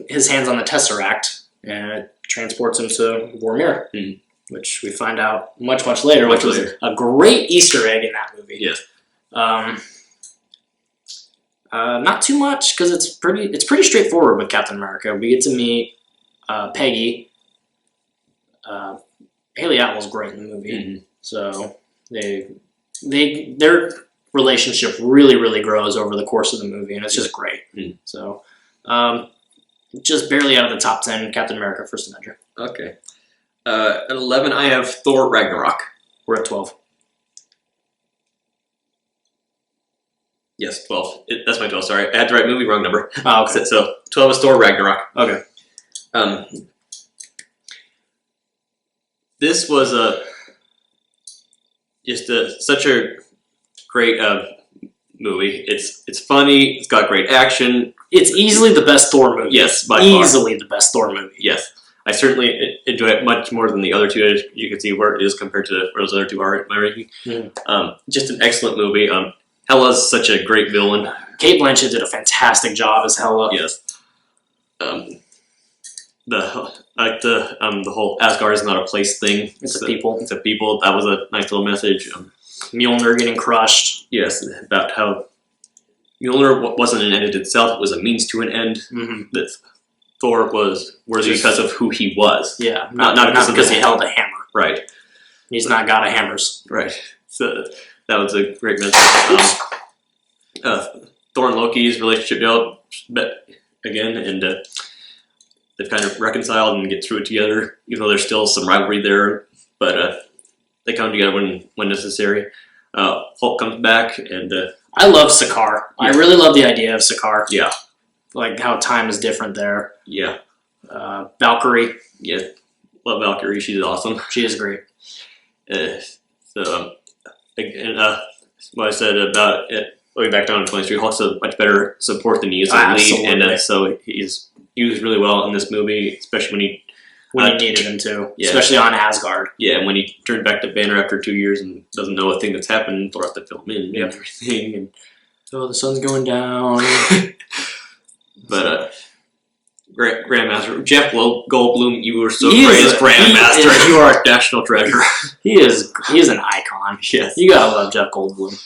his hands on the Tesseract, and it transports him to Vormir, which we find out much later, which was a great Easter egg in that movie. Yes. Not too much because it's pretty straightforward with Captain America. We get to meet Peggy. Haley Atwell's great in the movie, so their relationship really grows over the course of the movie, and it's just great. So, just barely out of the top 10. Captain America: First Avenger. Okay. At 11, I have Thor: Ragnarok. We're at 12. Yes, 12. That's my 12. Sorry, I had the right movie, wrong number. Oh, okay. So 12 is Thor: Ragnarok. Okay. This was such a great movie. It's funny. It's got great action. It's easily the best Thor movie. Yes, by far. Easily the best Thor movie. Yes, I certainly enjoy it much more than the other two. As you can see where it is compared to where those other two are in my ranking. Just an excellent movie. Hela's such a great villain. Cate Blanchett did a fantastic job as Hela. Yes. The whole Asgard is not a place thing. It's a people. It's a people. That was a nice little message. Mjolnir getting crushed. Yes, about how Mjolnir wasn't an end in itself; it was a means to an end. That Thor was worthy because of who he was. Yeah, not because he held a hammer. Right. He's not god of hammers. Right. So that was a great message. Thor and Loki's relationship developed again, and they've kind of reconciled and get through it together, even though there's still some rivalry there. But they come together when necessary. Hulk comes back, and I love Sakaar. Yeah. I really love the idea of Sakaar. Yeah, like how time is different there. Yeah. Valkyrie. Yeah, love Valkyrie. She's awesome. She is great. What I said about it, going back down to 23, Hulk's a much better support than he is a lead, and so he was really well in this movie, especially when he needed him to, especially on Asgard. Yeah, and when he turned back to Banner after 2 years and doesn't know a thing that's happened throughout the film and everything. And the sun's going down. But Grandmaster Jeff Goldblum, you were so great as Grandmaster. You are a national treasure. He is an icon. Yes, you gotta love Jeff Goldblum.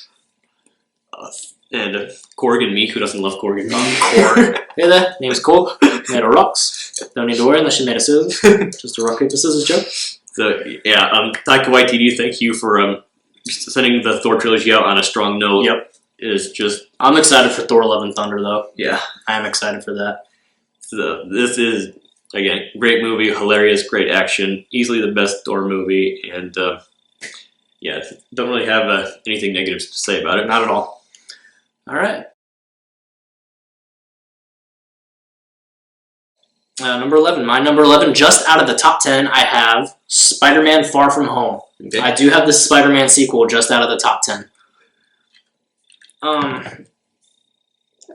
And Korg and me, who doesn't love Korg and me? Korg. Hey there, name's Korg. Made of rocks. Don't need to worry unless you made of scissors. Just a rock, paper, scissors joke. So yeah, Taika Waititi, thank you for sending the Thor trilogy out on a strong note. Yep. I'm excited for Thor: Love and Thunder, though. Yeah, I am excited for that. So this is again great movie, hilarious, great action, easily the best Thor movie, and don't really have anything negative to say about it. Not at all. All right. Number 11. My number 11, just out of the top 10, I have Spider-Man: Far From Home. Okay. I do have the Spider-Man sequel just out of the top 10.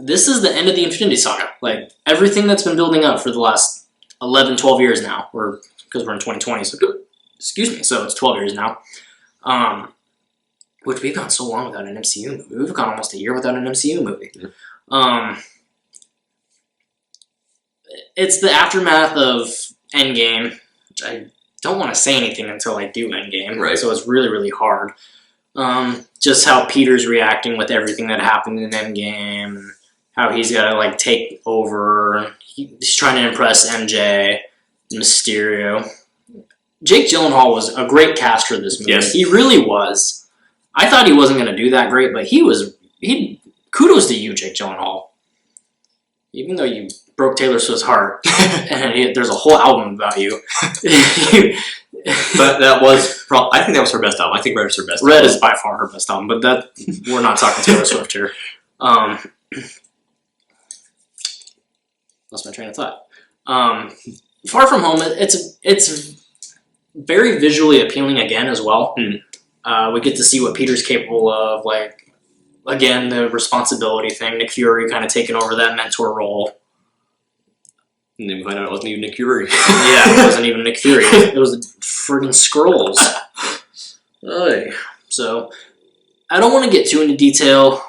This is the end of the Infinity Saga. Like, everything that's been building up for the last 11, 12 years now, or because we're in 2020, so excuse me, so it's 12 years now. Which we've gone so long without an MCU movie. We've gone almost a year without an MCU movie. Yeah. It's the aftermath of Endgame, which I don't want to say anything until I do Endgame. Right. So it's really, really hard. Just how Peter's reacting with everything that happened in Endgame, and how he's got to take over. He's trying to impress MJ, Mysterio. Jake Gyllenhaal was a great cast for this movie. Yes. He really was. I thought he wasn't going to do that great, but kudos to you, Jake Gyllenhaal. Even though you broke Taylor Swift's heart, and there's a whole album about you. But that was I think that was her best album. I think Red is her best. Red album. is by far her best album, but that we're not talking Taylor Swift here. Lost my train of thought. Far From Home, it's very visually appealing again as well. We get to see what Peter's capable of, like, again, the responsibility thing. Nick Fury kind of taking over that mentor role. And then we find out it wasn't even Nick Fury. Yeah, it wasn't even Nick Fury. It was the friggin' Skrulls. So, I don't want to get too into detail,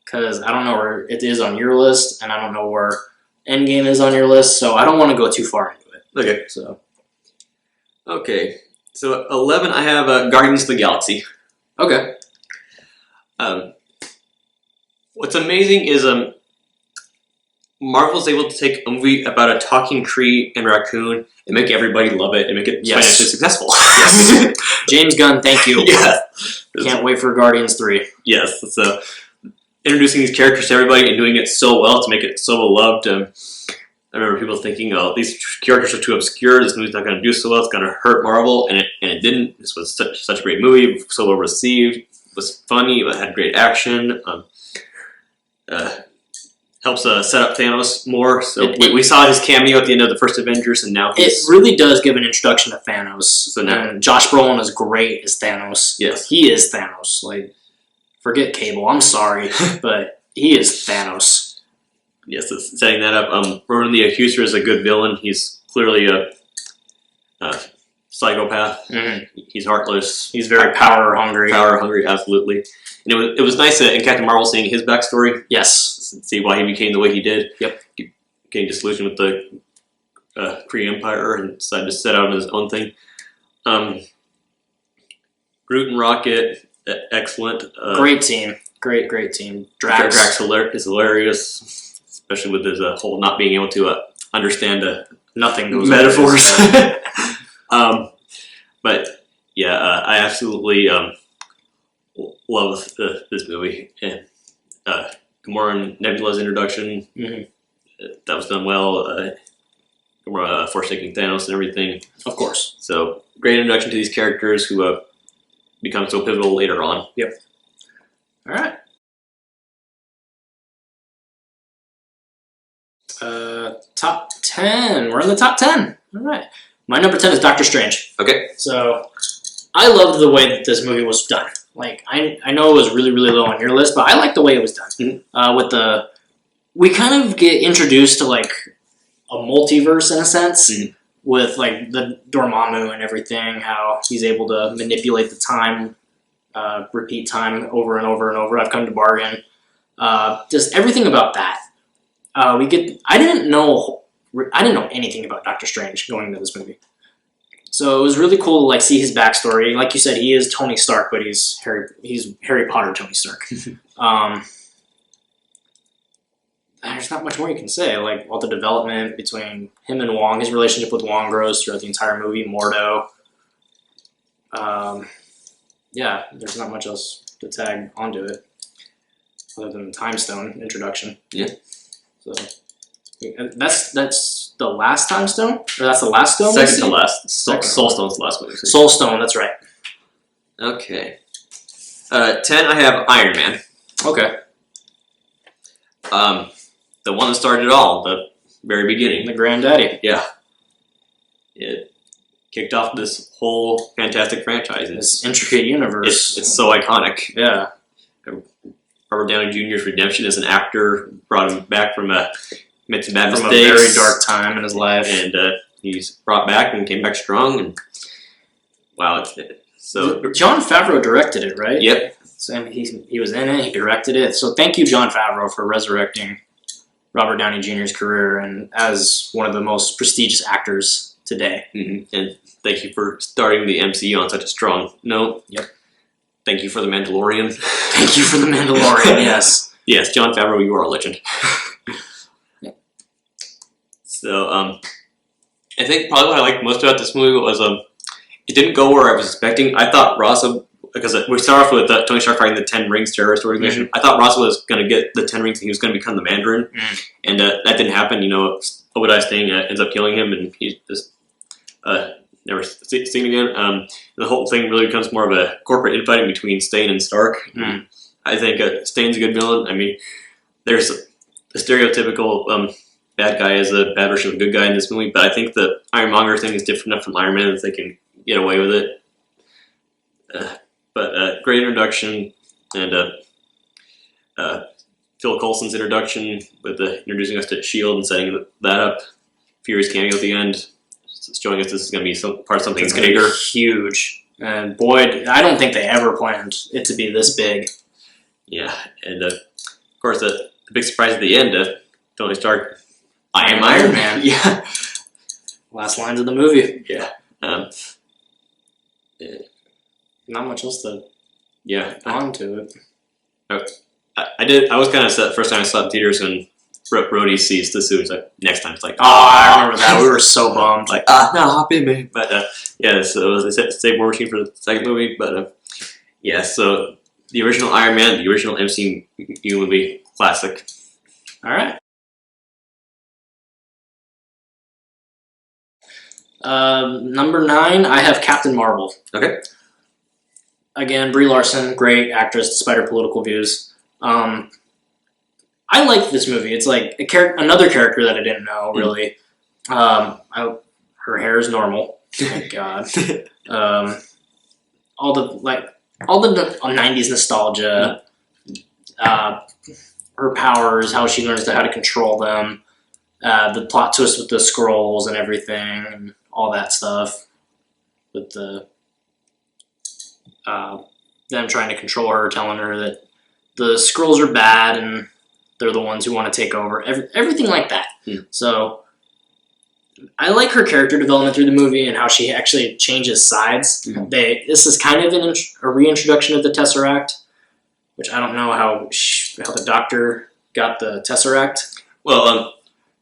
because I don't know where it is on your list, and I don't know where Endgame is on your list, so I don't want to go too far into it. Okay. So, Okay. So 11, I have Guardians of the Galaxy. okay. What's amazing is Marvel's able to take a movie about a talking tree and raccoon and make everybody love it and make it Yes. financially successful. Yes. James Gunn, thank you. Yeah. Can't wait for Guardians 3. Yes. So introducing these characters to everybody and doing it so well to make it so beloved. I remember people thinking, "Oh, these characters are too obscure. This movie's not going to do so well. It's going to hurt Marvel," and it didn't. This was such a great movie, so well received. It was funny. It had great action. Helps set up Thanos more. So we saw his cameo at the end of the first Avengers, and now It he's really does give an introduction to Thanos. So now- And Josh Brolin is great as Thanos. yes, He is Thanos. Like, forget Cable. I'm sorry, but he is Thanos. yes. Setting that up. Ronan the Accuser is a good villain. He's clearly a psychopath. He's heartless. He's very power hungry. Power hungry, absolutely. And it was nice in Captain Marvel seeing his backstory. Yes. See why he became the way he did. Yep. Getting disillusioned with the Kree Empire and decided to set out on his own thing. Groot and Rocket, excellent. Great team. Great team. Drax. Drax is hilarious, especially with his whole not being able to understand Nothing goes metaphors. over But yeah, I absolutely love this movie. And Gamora and Nebula's introduction, Mhm. that was done well. Gamora forsaking Thanos and everything. Of course. So great introduction to these characters who become so pivotal later on. All right. Top 10. We're in the top 10. All right. My number 10 is Doctor Strange. Okay. So, I loved the way that this movie was done. Like, I know it was really, really low on your list, but I like the way it was done. Mhm. We kind of get introduced to, like, a multiverse in a sense, Mhm. with, like, the Dormammu and everything, how he's able to manipulate the time, repeat time over and over and over. I've come to bargain. Just everything about that. I didn't know anything about Doctor Strange going into this movie. So it was really cool to, like, see his backstory. Like you said, he is Tony Stark, but he's Harry Potter Tony Stark. There's not much more you can say. Like, all the development between him and Wong, his relationship with Wong grows throughout the entire movie. Mordo. Yeah, there's not much else to tag onto it other than the Time Stone introduction. Yeah. So that's the last Time Stone, or that's the last stone. Second to last. Soul Stone's the last one. Soul Stone. That's right. Okay. 10, I have Iron Man. Okay. The one that started it all, the very beginning. The Granddaddy. Yeah. It kicked off this whole fantastic franchise. This intricate universe. It's so iconic. Yeah. Robert Downey Jr.'s redemption as an actor brought him back from made some bad From mistakes. a very dark time in his life. And he's brought back and came back strong. And wow, so Jon Favreau directed it, right? yep. So he was in it. He directed it. So thank you, Jon Favreau, for resurrecting Robert Downey Jr.'s career and as one of the most prestigious actors today. And thank you for starting the MCU on such a strong note. Yep. Thank you for The Mandalorian. Thank you for The Mandalorian, yes. Yes, Jon Favreau, you are a legend. So, I think probably what I liked most about this movie was it didn't go where I was expecting. I thought Rossa, because we start off with Tony Stark fighting the Ten Rings terrorist organization. I thought Rossa was going to get the 10 Rings and he was going to become the Mandarin. And that didn't happen. You know, Obadiah Stane ends up killing him and he just never seen again. The whole thing really becomes more of a corporate infighting between Stain and Stark. Mm. I think Stain's a good villain. I mean, there's the stereotypical bad guy is a bad version of a good guy in this movie, but I think the Ironmonger thing is different enough from Iron Man that they can get away with it. But great introduction, and Phil Coulson's introduction with introducing us to S.H.I.E.L.D. and setting that up. Fury's cameo at the end, showing us this is going to be part of something It's going to bigger. be huge. And boy, I don't think they ever planned it to be this big. Yeah, and of course the big surprise at the end, Tony Stark, I am Iron Man. Yeah. Last lines of the movie. Yeah. Not much else to Yeah. on to it. I was kind of set the first time I saw it in theaters when Rhodey sees the suit. It's like, next time it's like, Oh, I remember that. We were so bummed. like, no, hop in, man. But yeah, so they saved more machine for the second movie. But yeah, so the original Iron Man, the original MCU movie, classic. All right. Number 9, I have Captain Marvel. Okay. Again, Brie Larson, great actress, despite her political views. I like this movie. It's like another character that I didn't know, really. Her hair is normal. Thank God. All the 90s nostalgia. Her powers, how she learns how to control them. The plot twist with the scrolls and everything, and all that stuff. With the them trying to control her, telling her that the scrolls are bad and they're the ones who want to take over. Everything like that. So I like her character development through the movie and how she actually changes sides. This is kind of a reintroduction of the Tesseract, which I don't know how the Doctor got the Tesseract. Well,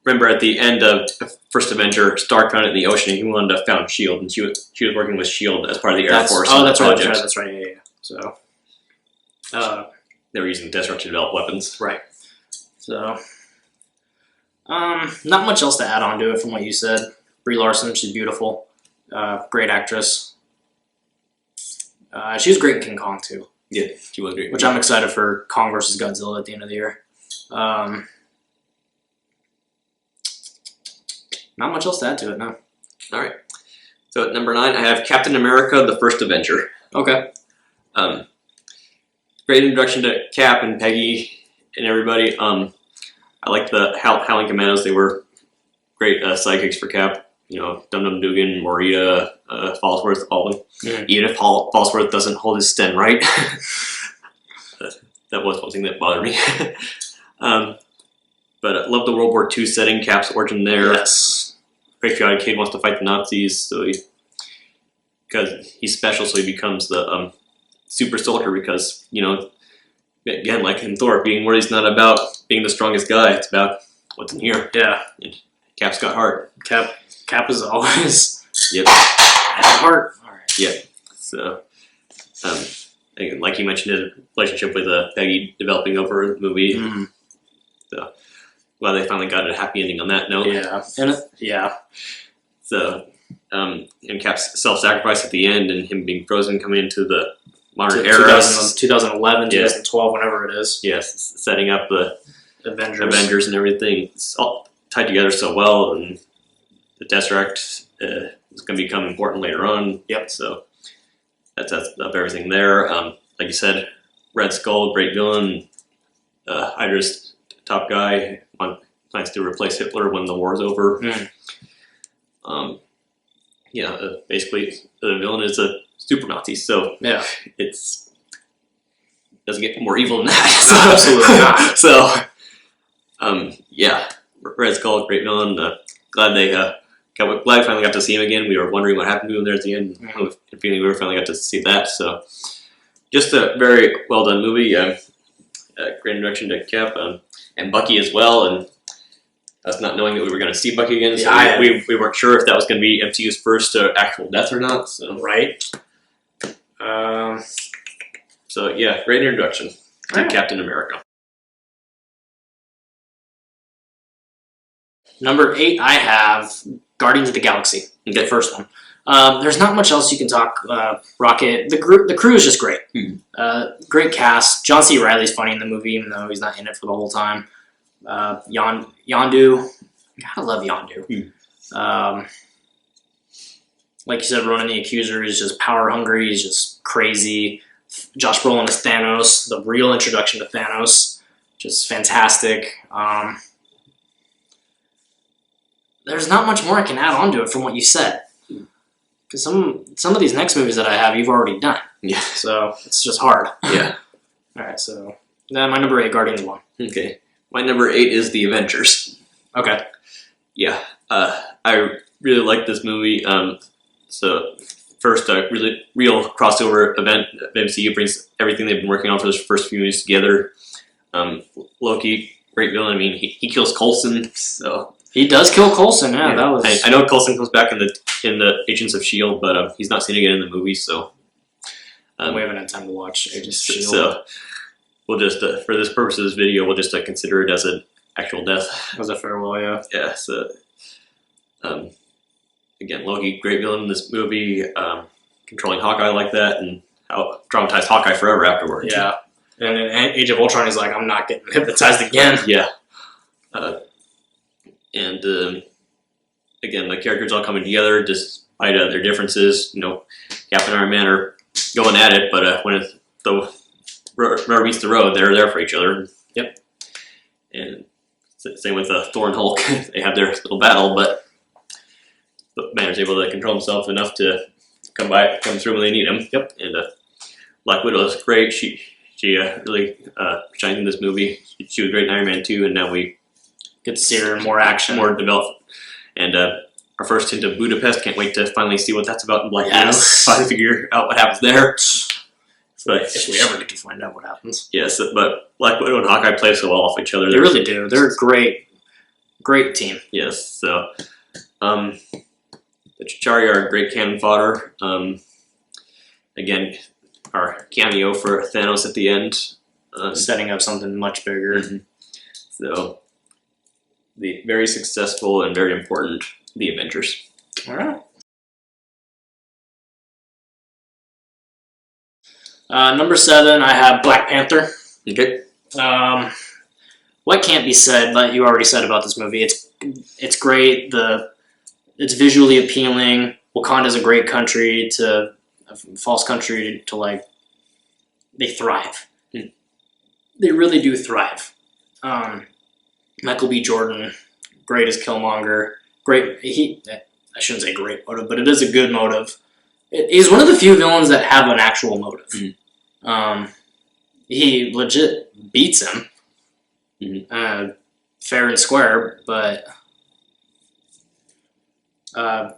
remember at the end of First Avenger, Stark found it in the ocean and he wanted to found S.H.I.E.L.D. and she was working with S.H.I.E.L.D. as part of the Air Force. Oh, that's right. project. That's right. Yeah. So, they were using Tesseract to develop weapons. right. So, not much else to add on to it from what you said. Brie Larson, she's beautiful. Great actress. She was great in King Kong, too. Yeah, she was great. Which I'm excited for Kong versus Godzilla at the end of the year. Not much else to add to it, no. All right. So at number 9, I have Captain America: The First Avenger. Okay. Great introduction to Cap and Peggy and everybody. I like the Howling Commandos. They were great sidekicks for Cap. You know, Dum Dum Dugan, Morita, Fallsworth, all of them. Mhm. Even if Fallsworth doesn't hold his sten right. That was one thing that bothered me. But I love the World War II setting, Cap's origin there. Yes. Patriotic kid wants to fight the Nazis, so because he's special, so he becomes the super soldier. Because again, like in Thor, being worthy is not about being the strongest guy; it's about what's in here. Yeah. And Cap's got heart. Cap is always Yep. at heart. All right. Yep. So, and like you mentioned, his relationship with Peggy developing over the movie. Mhm. Well, they finally got a happy ending on that note. Yeah. So, and Cap's self-sacrifice at the end and him being frozen coming into the modern era. 2011, Yeah. 2012, whenever it is. Yes, setting up the Avengers. and everything. It's all tied together so well, and the Tesseract is going to become important later on. Yep. So that's up everything there. Like you said, Red Skull, great villain. Hydra's top guy. Plans to replace Hitler when the war's over. Basically, the villain is a super Nazi, so Yeah. doesn't get more evil than that. No, absolutely not. So, Red Skull, great villain. Glad I finally got to see him again. We were wondering what happened to him there at the end. Mhm. Feeling we finally got to see that. So, just a very well done movie. Great introduction to Cap and Bucky as well, and us not knowing that we were going to see Bucky again. So Yeah, we weren't sure if that was going to be MCU's first actual death or not. So, Right. Great introduction to Alright. Captain America. Number 8, I have Guardians of the Galaxy. The Okay. first one. There's not much else you can talk. Rocket, the crew is just great. Great cast. John C. Reilly's funny in the movie, even though he's not in it for the whole time. Yondu, gotta love Yondu. Like you said, Ronan the Accuser is just power hungry. He's just crazy. Josh Brolin is Thanos, the real introduction to Thanos, just fantastic. There's not much more I can add on to it from what you said. Because some of these next movies that I have, you've already done. Yeah. So it's just hard. Yeah. All right, so then my number 8, Guardians 1. Okay. My number 8 is The Avengers. Okay. Yeah. I really like this movie. So first, really real crossover event. MCU brings everything they've been working on for those first few movies together. Loki, great villain. I mean, he kills Coulson. So He does kill Coulson. Yeah, that was. I know Coulson comes back in the Agents of S.H.I.E.L.D., but he's not seen again in the movie. So we haven't had time to watch Agents of S.H.I.E.L.D. So we'll just, for this purpose of this video, we'll just consider it as an actual death. That was a farewell, yeah. Yeah, so, again, Loki, great villain in this movie, controlling Hawkeye like that, and how traumatized Hawkeye forever afterwards. Yeah. And in Age of Ultron, he's like, I'm not getting hypnotized again. Yeah. Again, the characters all coming together despite their differences. You know, Captain Iron Man are going at it, but when the rubber meets the road, they're there for each other. Yep. And same with Thor and Hulk. They have their little battle, but Banner's able to control himself enough to come through when they need him. Yep. And Black Widow is great. She really shined in this movie. She was great in Iron Man 2, and now we get to see her in more action, more development. And our first hint of Budapest. Can't wait to finally see what that's about in Black Widow. Finally figure out what happens there. But if we ever get to find out what happens. Yes, but Black Widow and Hawkeye play so well off each other. They really do. They're a great team. Yes. So, the Chitauri are great cannon fodder. Again, our cameo for Thanos at the end, setting up something much bigger. Mm-hmm. So, the very successful and very important The Avengers. All right. Number 7, I have Black Panther. Okay. What can't be said, but you already said about this movie. It's great. It's visually appealing. Wakanda's a great country a false country to like. They thrive. They really do thrive. Michael B. Jordan, great as Killmonger. Great. I shouldn't say great motive, but it is a good motive. He's one of the few villains that have an actual motive. He legit beats him, fair and square. But I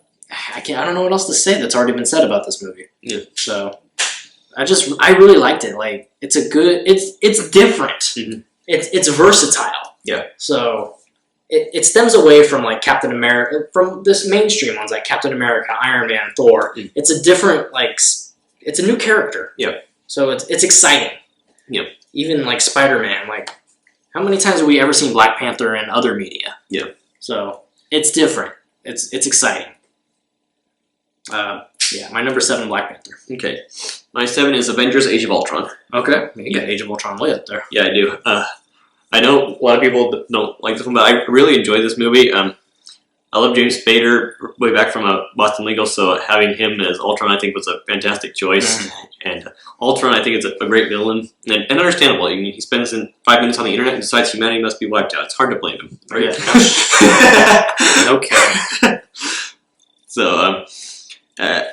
don't know what else to say that's already been said about this movie. Yeah. So I really liked it. Like it's different. It's versatile. Yeah. So it stems away from like Captain America, from this mainstream ones like Captain America, Iron Man, Thor. It's a different it's a new character. Yeah. So it's exciting. Yep. Even like Spider-Man, like how many times have we ever seen Black Panther in other media? Yeah. So it's different. It's exciting. My number 7, Black Panther. Okay. My 7 is Avengers: Age of Ultron. Okay. You got Age of Ultron way up there. Yeah, I do. I know a lot of people don't like this one, but I really enjoy this movie. I love James Spader way back from Boston Legal, so having him as Ultron I think was a fantastic choice. And Ultron I think is a great villain, and understandable. He spends 5 minutes on the internet and decides humanity must be wiped out. It's hard to blame him, right? Yeah. Okay. So I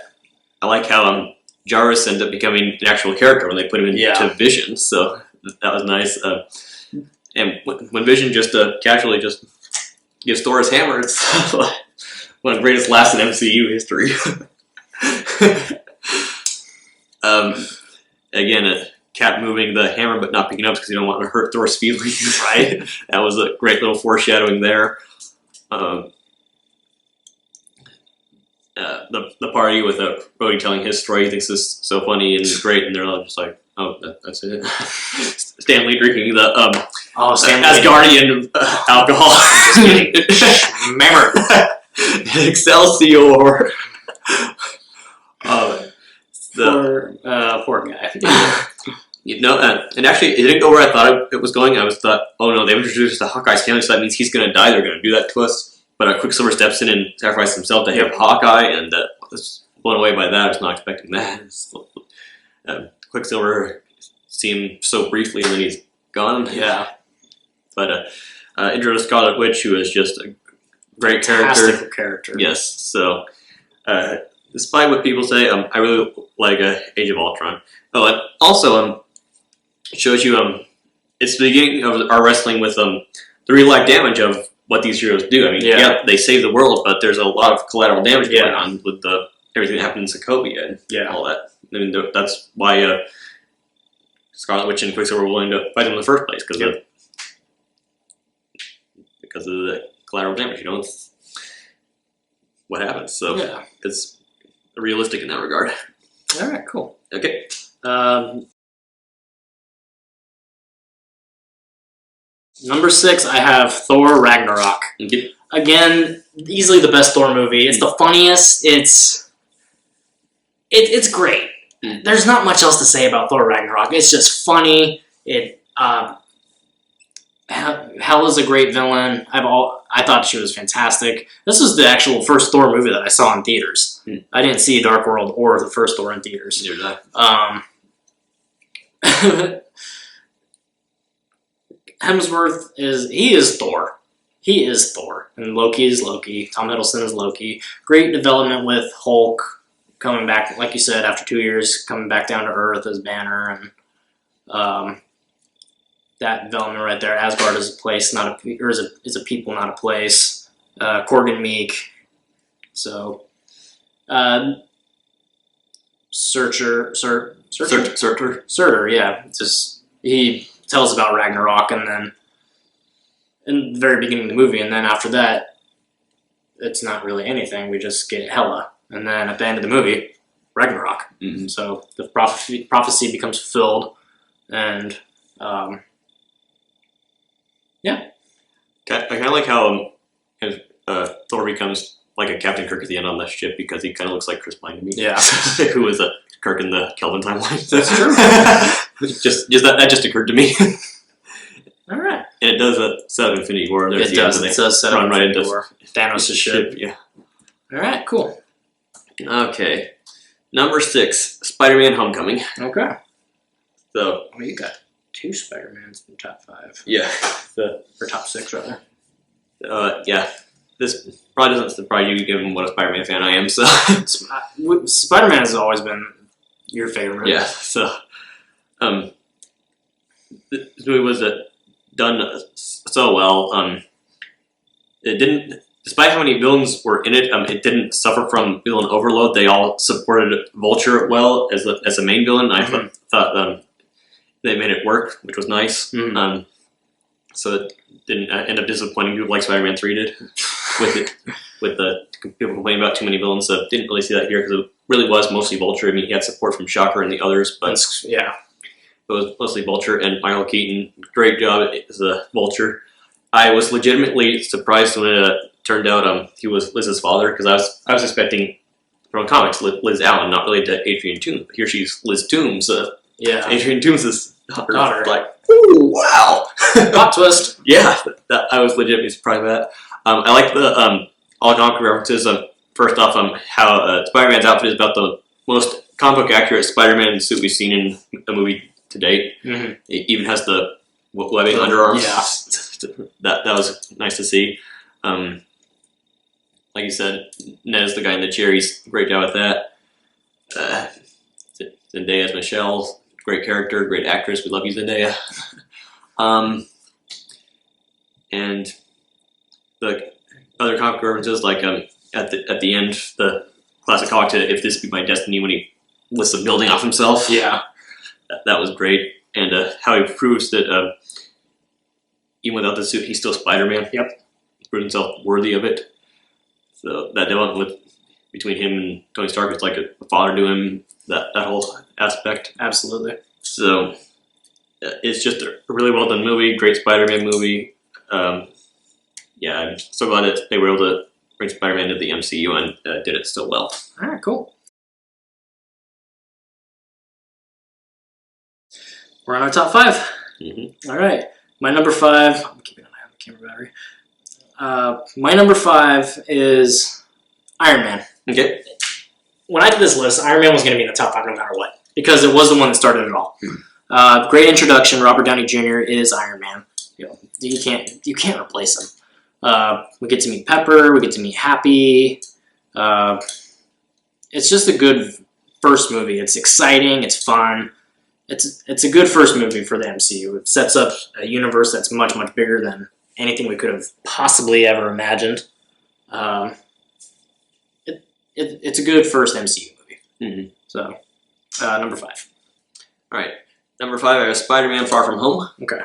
like how Jarvis ended up becoming an actual character when they put him into Vision, so that was nice. And when Vision just casually just gives Thor his hammer, it's one of the greatest laughs in MCU history. Again, Cap moving the hammer but not picking up because you don't want to hurt Thor's feelings, right? That was a great little foreshadowing there. The party with Rhodey telling his story, he thinks this is so funny and great, and they're all just like, oh, that's it. Stan Lee drinking the Asgardian alcohol. Just kidding. Remember. Excelsior. Poor guy. And actually, it didn't go where I thought it was going. Thought, oh no, they've introduced the Hawkeye's family, so that means he's going to die. They're going to do that to us. But Quicksilver steps in and sacrifices himself to have Hawkeye, and I was blown away by that. I was not expecting that. Quicksilver seen so briefly, and then he's gone. Yeah. But intro to Scarlet Witch, who is just a great Fantastic character. Yes. So, despite what people say, I really like Age of Ultron. Oh, and also, it shows you it's the beginning of our wrestling with the real life damage of what these heroes do. I mean, yeah, they save the world, but there's a lot of collateral damage going on with everything that happened in Sokovia and all that. I mean, that's why Scarlet Witch and Quicksilver were willing to fight them in the first place, because of the collateral damage. You know, it's what happens. So it's realistic in that regard. All right, cool. Okay. Number 6, I have Thor Ragnarok. Okay. Again, easily the best Thor movie. It's the funniest. It's great. There's not much else to say about Thor Ragnarok. It's just funny. Hela's a great villain. I thought she was fantastic. This was the actual first Thor movie that I saw in theaters. I didn't see Dark World or the first Thor in theaters. Neither did I. Hemsworth is Thor. He is Thor. And Loki is Loki. Tom Hiddleston is Loki. Great development with Hulk coming back, like you said, after 2 years, coming back down to Earth as Banner, and that development right there. Asgard is a place, is a people, not a place. Korg and Meek. So, Surtur, yeah. He tells about Ragnarok, and then in the very beginning of the movie, and then after that, it's not really anything. We just get Hela, and then at the end of the movie, Ragnarok. Mm-hmm. So the prophecy becomes fulfilled, and I kind of like how Thor becomes like a Captain Kirk at the end on the ship, because he kind of looks like Chris Pine to me. Yeah. Who was Kirk in the Kelvin timeline. That's true. that just occurred to me. All right. And it does set up Infinity War. It does. It does set up right into Thanos' ship. Yeah. All right. Cool. Okay. Number 6, Spider-Man: Homecoming. Okay. So. Well, you got 2 Spider-Mans in the top 5. Yeah. Or top 6, rather. Yeah. This probably doesn't surprise you, given what a Spider-Man fan I am. So. Spider-Man has always been your favorite. Yeah. So. This movie was done so well. It didn't, despite how many villains were in it, it didn't suffer from villain overload. They all supported Vulture well as a main villain. I thought they made it work, which was nice. Mm-hmm. So it didn't end up disappointing people like Spider-Man 3 did with the people complaining about too many villains. So didn't really see that here, because it really was mostly Vulture. I mean, he had support from Shocker and the others, but yeah. It was mostly Vulture, and Michael Keaton, great job as a Vulture. I was legitimately surprised when it turned out he was Liz's father, because I was expecting from comics Liz Allen, not really to Adrian Toomes. Here she's Liz Toomes. Yeah. Adrian Toomes is her daughter. Like, ooh, wow, plot twist. Yeah, I was legitimately surprised by that. I like the all comic references. First off, how Spider-Man's outfit is about the most comic book accurate Spider-Man suit we've seen in a movie to date. Mm-hmm. It even has the webbing underarms. Yeah. that was nice to see. Like you said, Ned is the guy in the chair. He's a great job at that. Zendaya as Michelle, great character, great actress. We love you, Zendaya. And the other comic references, like at the end, the classic comic to "If This Be My Destiny" when he lifts the building off himself. Yeah. That was great, and how he proves that even without the suit, he's still Spider-Man. Yep, he proved himself worthy of it. So that development between him and Tony Stark is like a father to him. That whole aspect, absolutely. So it's just a really well done movie, great Spider-Man movie. Yeah, I'm so glad that they were able to bring Spider-Man to the MCU and did it so well. All right, cool. We're on our top 5. Mm-hmm. All right, my number 5. I'm keeping an eye on the camera battery. My number 5 is Iron Man. Okay. When I did this list, Iron Man was going to be in the top 5 no matter what, because it was the one that started it all. Great introduction. Robert Downey Jr. is Iron Man. You can't replace him. We get to meet Pepper. We get to meet Happy. It's just a good first movie. It's exciting. It's fun. It's a good first movie for the MCU. It sets up a universe that's much, much bigger than anything we could have possibly ever imagined. It's a good first MCU movie. Mm-hmm. So, number 5. All right. Number 5, I have Spider-Man: Far From Home. Okay.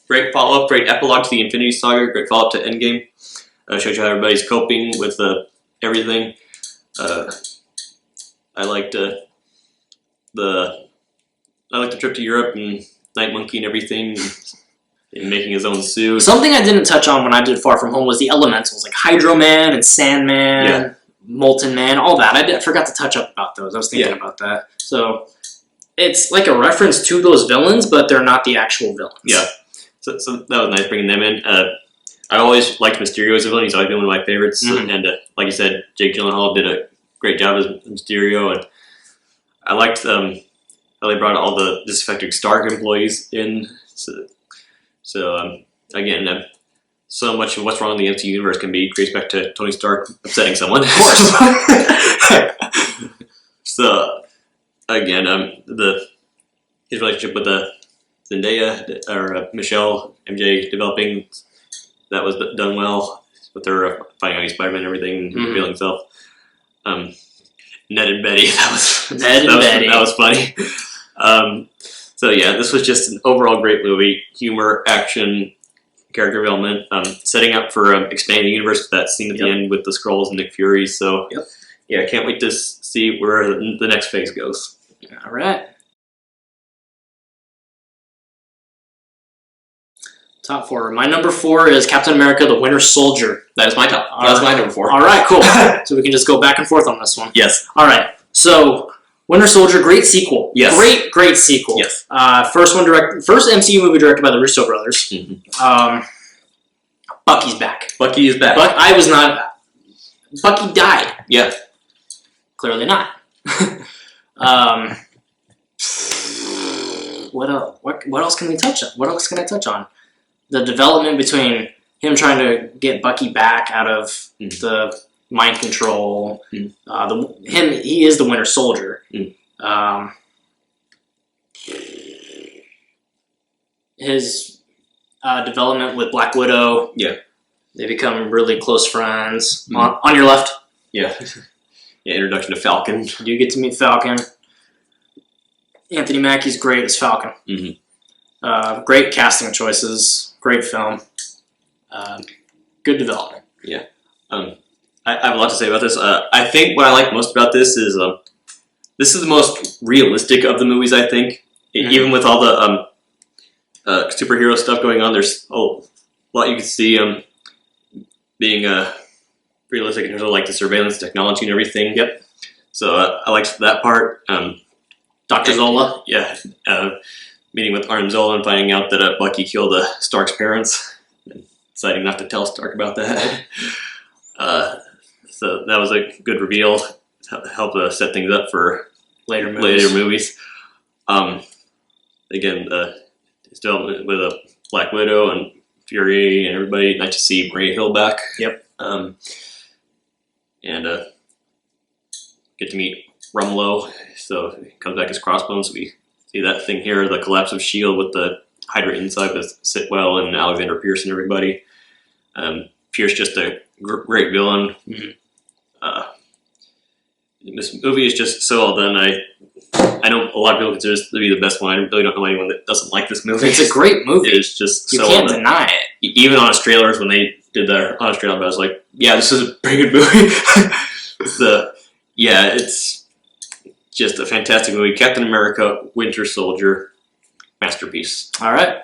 Great follow-up, great epilogue to the Infinity Saga, great follow-up to Endgame. Shows you how everybody's coping with everything. I liked the trip to Europe and Night Monkey and everything, and making his own suit. Something I didn't touch on when I did Far From Home was the elementals, like Hydro Man and Sandman, Molten Man, all that. I forgot to touch up about those. I was thinking about that. So it's like a reference to those villains, but they're not the actual villains. Yeah. So that was nice bringing them in. I always liked Mysterio as a villain. He's always been one of my favorites. Mm-hmm. And like you said, Jake Gyllenhaal did a great job as Mysterio. And I liked how they brought all the disaffected Stark employees in. So so much of what's wrong in the MCU universe can be traced back to Tony Stark upsetting someone. Of course. So, again, his relationship with Zendaya, or Michelle, MJ developing, that was done well. With her finding out he's Spider-Man and everything, and revealing himself. Ned and Betty, that was funny. So yeah, this was just an overall great movie. Humor, action, character development, setting up for expanding the universe with that scene at the end with the Skrulls and Nick Fury. So yeah, I can't wait to see where the next phase goes. All right. Top 4. My number 4 is Captain America: The Winter Soldier. That is my top. That's my number 4. All right, cool. So we can just go back and forth on this one. Yes. All right. So Winter Soldier, great sequel. Yes. Great sequel. Yes. First MCU movie directed by the Russo brothers. Mm-hmm. Bucky's back. Bucky is back. Bucky died. Yeah. Clearly not. What else can we touch on? What else can I touch on? The development between him trying to get Bucky back out of the mind control. He is the Winter Soldier. His development with Black Widow. Yeah. They become really close friends. On your left. Yeah. Yeah. Introduction to Falcon. You get to meet Falcon. Anthony Mackie's great as Falcon. Great casting choices. Great film. Good development. Yeah. I have a lot to say about this. I think what I like most about this is the most realistic of the movies, I think. Even with all the superhero stuff going on, there's a lot you can see being realistic in terms of like the surveillance technology and everything. Yep. So I liked that part. Dr. Zola. Yeah. Meeting with Arnim Zola and finding out that Bucky killed Stark's parents. And deciding not to tell Stark about that. So that was a good reveal. Help set things up for later movies. Again, still with Black Widow and Fury and everybody. Nice to see Maria Hill back. Yep. And get to meet Rumlow. So he comes back as Crossbones. We see that thing here, the collapse of S.H.I.E.L.D. with the Hydra inside with Sitwell and Alexander Pierce and everybody. Pierce just a great villain. This movie is just so well done. I know a lot of people consider this to be the best one. I really don't know anyone that doesn't like this movie. It's a great movie. It's just you so can't well deny it. Even Honest Trailers, when they did their Honest Trailer, I was like, yeah, this is a pretty good movie. It's just a fantastic movie. Captain America, Winter Soldier, masterpiece. All right.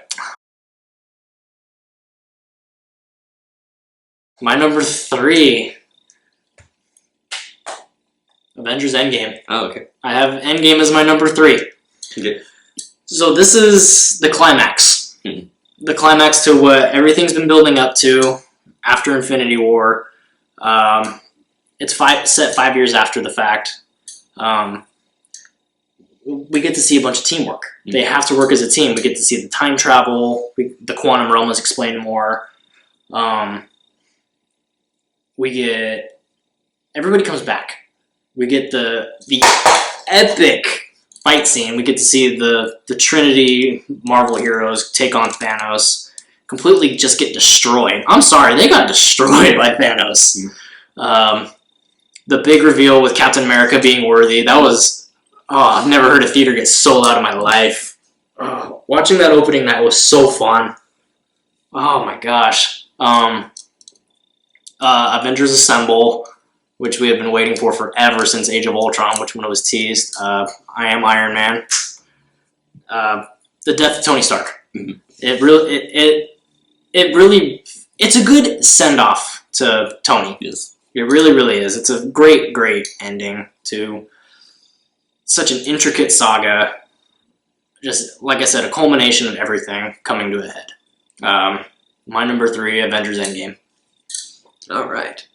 My number 3, Avengers Endgame. Oh, okay. I have Endgame as my number 3. Okay. So this is the climax. Mhm. The climax to what everything's been building up to after Infinity War. It's set 5 years after the fact. We get to see a bunch of teamwork. Mhm. They have to work as a team. We get to see the time travel. The quantum realm is explained more. We get everybody comes back. We get the epic fight scene. We get to see the Trinity Marvel heroes take on Thanos. Completely just get destroyed. I'm sorry, they got destroyed by Thanos. The big reveal with Captain America being worthy. That was I've never heard a theater get so loud in my life. Watching that opening night was so fun. Oh my gosh. Avengers Assemble, which we have been waiting for forever since Age of Ultron, which when it was teased. I am Iron Man. The death of Tony Stark. Mhm. It's a good send off to Tony. Yes. It really, really is. It's a great, great ending to such an intricate saga. Just like I said, a culmination of everything coming to a head. My number 3, Avengers Endgame. All right.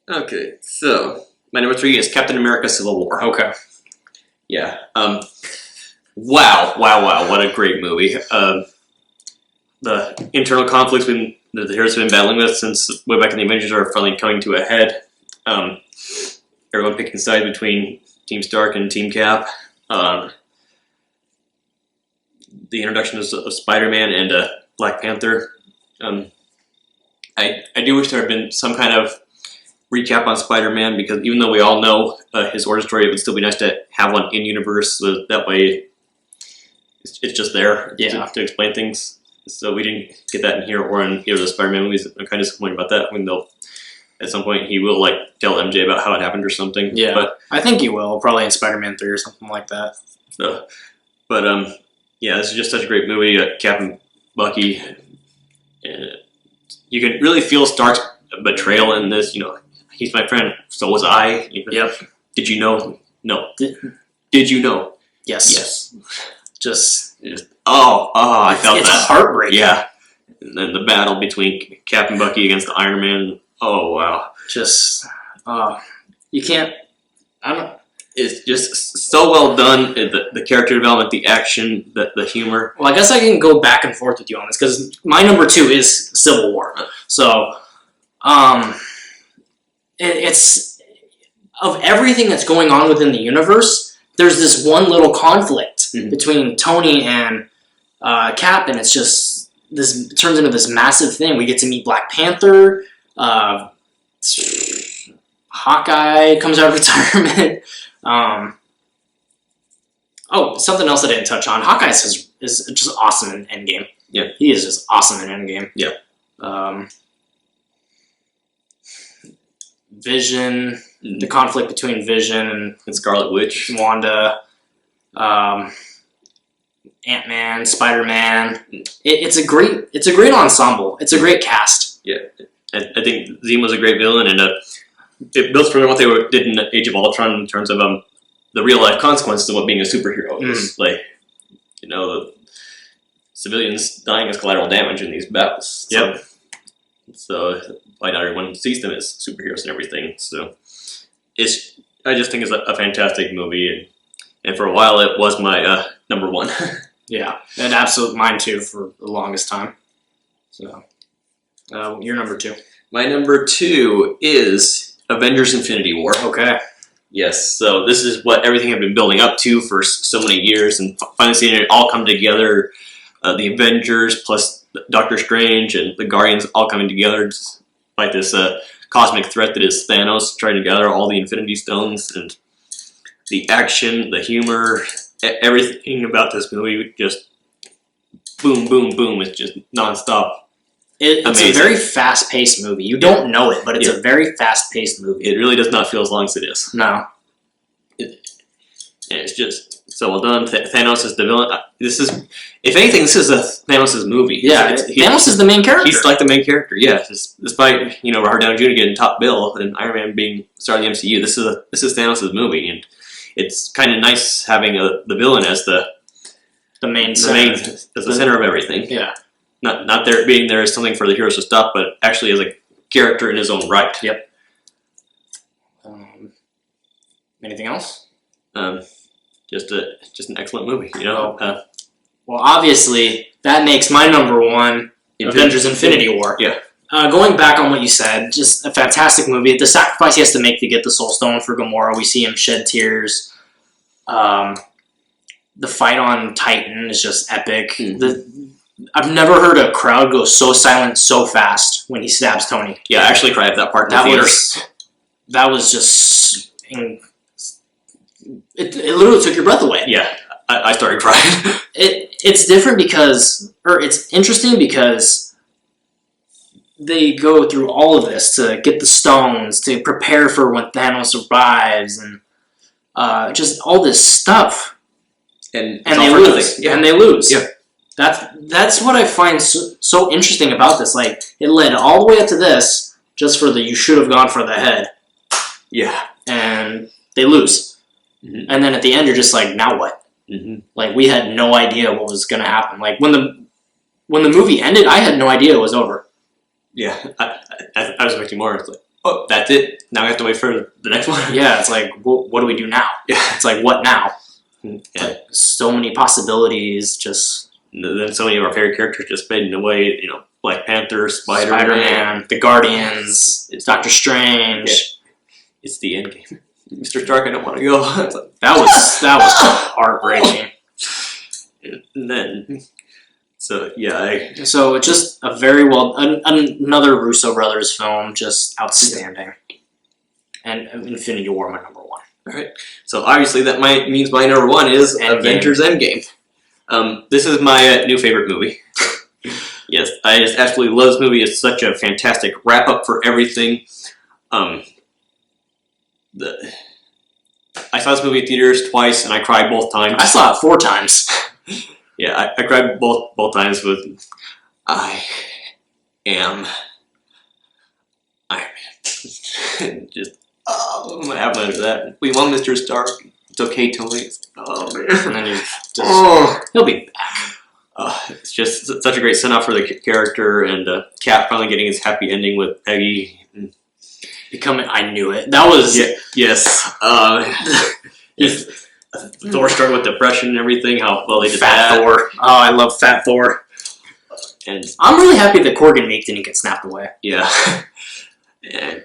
Okay, so my number 3 is Captain America: Civil War. Okay. Yeah. Wow! What a great movie. The internal conflicts the heroes have been battling with since way back in the Avengers are finally coming to a head. Everyone picking sides between Team Stark and Team Cap. The introduction of Spider-Man and Black Panther. I do wish there had been some kind of recap on Spider-Man, because even though we all know his origin story, it would still be nice to have one in universe, so that way it's just there to explain things. So we didn't get that in here or in either of the Spider-Man movies. I'm kind of disappointed about that. I mean, at some point he will tell MJ about how it happened or something. Yeah, but I think he will, probably in Spider-Man 3 or something like that. Yeah, this is just such a great movie. Captain Bucky, and you can really feel Stark's betrayal in this. You know, he's my friend, so was I. Yep. Did you know? No. Did you know? Yes. Yes. Just I felt it's that. heartbreaking. Yeah. And then the battle between Captain Bucky against the Iron Man. Oh wow. Just you can't. I don't. It's just so well done. The character development, the action, the humor. Well, I guess I can go back and forth with you on this because my number 2 is Civil War. So, it's of everything that's going on within the universe. There's this one little conflict between Tony and Cap, and it's just this. It turns into this massive thing. We get to meet Black Panther. Hawkeye comes out of retirement. Something else I didn't touch on. Hawkeye is just awesome in Endgame. Yeah. He is just awesome in Endgame. Yeah. Vision, the conflict between Vision and Scarlet Witch, Wanda, Ant-Man, Spider-Man. It's a great ensemble. It's a great cast. Yeah. I think Zemo's a great villain, and it builds from what they did in Age of Ultron in terms of the real life consequences of what being a superhero is. Like, the civilians dying as collateral damage in these battles. Yep. So why not everyone sees them as superheroes and everything? So I just think it's a fantastic movie, and for a while it was my number 1. Yeah, and absolutely mine too for the longest time. So, your number 2. My number 2 is Avengers: Infinity War. Okay. Yes, so this is what everything had been building up to for so many years, and finally seeing it all come together. The Avengers plus Doctor Strange and the Guardians all coming together to fight this cosmic threat that is Thanos, trying to gather all the Infinity Stones, and the action, the humor, everything about this movie just boom, boom, boom. It's just nonstop. It's amazing. A very fast-paced movie. You don't know it, but it's a very fast-paced movie. It really does not feel as long as it is. No. And it's just So well done. Thanos is the villain. This is, if anything, this is a Thanos' movie. Yeah, Thanos is the main character. He's like the main character. Yeah, despite Robert Downey Jr. getting top bill and Iron Man being star of the MCU, this is Thanos' movie, and it's kind of nice having the villain as the main as the center of everything. Yeah. Not there being there as something for the heroes to stop, but actually as a character in his own right. Yep. Anything else? Just an excellent movie, Well, obviously that makes my number one Avengers: Infinity War. Yeah. Going back on what you said, just a fantastic movie. The sacrifice he has to make to get the Soul Stone for Gamora, we see him shed tears. The fight on Titan is just epic. I've never heard a crowd go so silent so fast when he stabs Tony. Yeah, I actually cried at that part in the theater. That was just... It literally took your breath away. Yeah, I started crying. It's different because... Or it's interesting because they go through all of this to get the stones, to prepare for when Thanos arrives, and just all this stuff. And they lose. Yeah. And they lose. Yeah. That's what I find so interesting about this. Like, it led all the way up to this just for the you should have gone for the head. Yeah. And they lose. Mm-hmm. And then at the end, you're just like, now what? Mm-hmm. Like, we had no idea what was going to happen. Like, when the movie ended, I had no idea it was over. Yeah. I was expecting more. It's like, oh, that's it. Now we have to wait for the next one. Yeah, it's like, what do we do now? Yeah. It's like, what now? Yeah. Like, so many possibilities, just... And then so many of our favorite characters just fading away. Black Panther, Spider-Man, the Guardians, Doctor Strange. Yeah. It's the end game. Mr. Stark, I don't want to go. That was heartbreaking. And then, so yeah, So it's just a very another Russo brothers film, just outstanding. And Infinity War, my number one. All right. So obviously that means my number one is Endgame. Avengers: Endgame. This is my new favorite movie. Yes, I just absolutely love this movie. It's such a fantastic wrap up for everything. I saw this movie in theaters twice, and I cried both times. I saw it 4 times. Yeah, I cried both times with I am Iron Man. Just what happened after that? We won, Mr. Stark. It's okay, Tony. Oh man. And then he'll be back. It's just such a great send off for the character, and Cap finally getting his happy ending with Peggy. Becoming, I knew it. That was yes. Thor struggled with depression and everything. How well they did Fat that. Thor. Oh, I love Fat Thor. And I'm really happy that Korg and Meek didn't get snapped away. yeah, and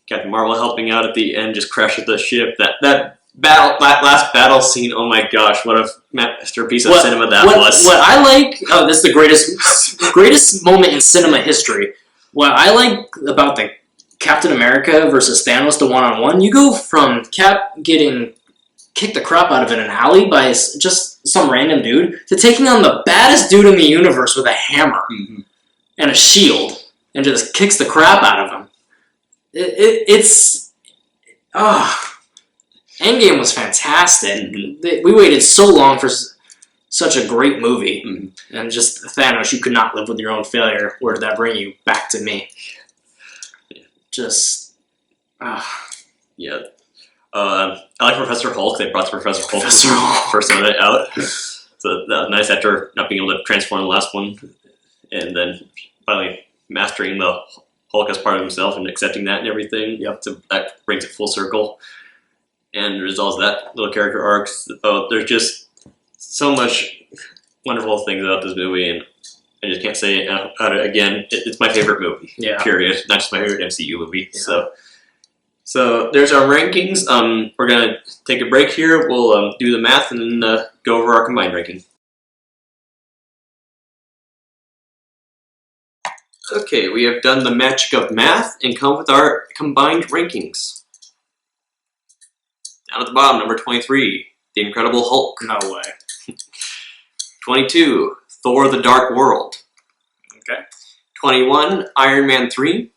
Captain Marvel helping out at the end, just crashes the ship. That last battle scene. Oh my gosh, what a masterpiece of cinema that was. What I like, this is the greatest moment in cinema history. What I like about the Captain America versus Thanos, the one-on-one, you go from Cap getting kicked the crap out of in an alley by just some random dude to taking on the baddest dude in the universe with a hammer and a shield and just kicks the crap out of him. Endgame was fantastic. We waited so long for such a great movie. And just Thanos, you could not live with your own failure. Where did that bring you? Back to me. Just... Yeah. I like Professor Hulk. They brought Professor Hulk first one out. So that was nice after not being able to transform the last one. And then finally mastering the Hulk as part of himself and accepting that and everything. Yep. So that brings it full circle. And resolves that little character arcs. There's just so much wonderful things about this movie, and I just can't say it again. It's my favorite movie. Yeah. Period. Not just my favorite MCU movie. Yeah. So there's our rankings. We're gonna take a break here. We'll do the math and then go over our combined ranking. Okay, we have done the magic of math and come with our combined rankings. Down at the bottom, number 23, The Incredible Hulk. No way. 22, Thor: The Dark World. Okay. 21, Iron Man 3.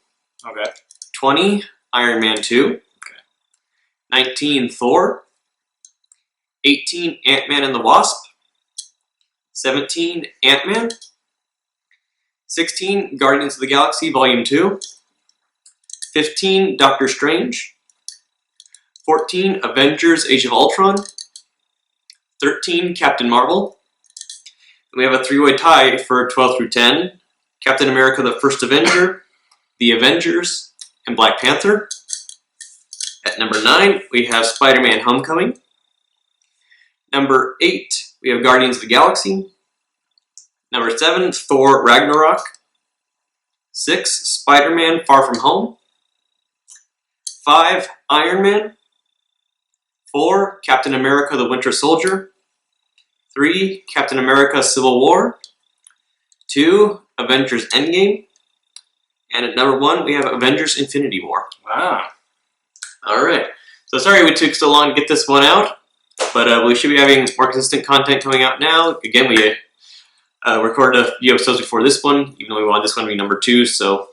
Okay. 20, Iron Man 2. Okay. 19, Thor. 18, Ant-Man and the Wasp. 17, Ant-Man. 16, Guardians of the Galaxy Volume 2. 15, Doctor Strange. 14, Avengers Age of Ultron. 13, Captain Marvel. We have a three-way tie for 12 through 10. Captain America the First Avenger, The Avengers, and Black Panther. At number 9, we have Spider-Man Homecoming. Number 8, we have Guardians of the Galaxy. Number 7, Thor Ragnarok. 6, Spider-Man Far From Home. 5, Iron Man. 4, Captain America the Winter Soldier. 3, Captain America Civil War. 2, Avengers Endgame. And at number 1, we have Avengers Infinity War. Wow. Alright, so sorry we took so long to get this one out, but we should be having more consistent content coming out now. Again, we recorded a few episodes before this one, even though we wanted this one to be number 2, so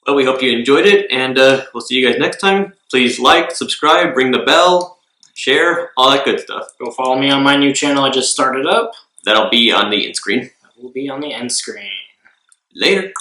well, we hope you enjoyed it, and we'll see you guys next time. Please like, subscribe, ring the bell, share, all that good stuff. Go follow me on my new channel I just started up. That'll be on the end screen. That will be on the end screen. Later.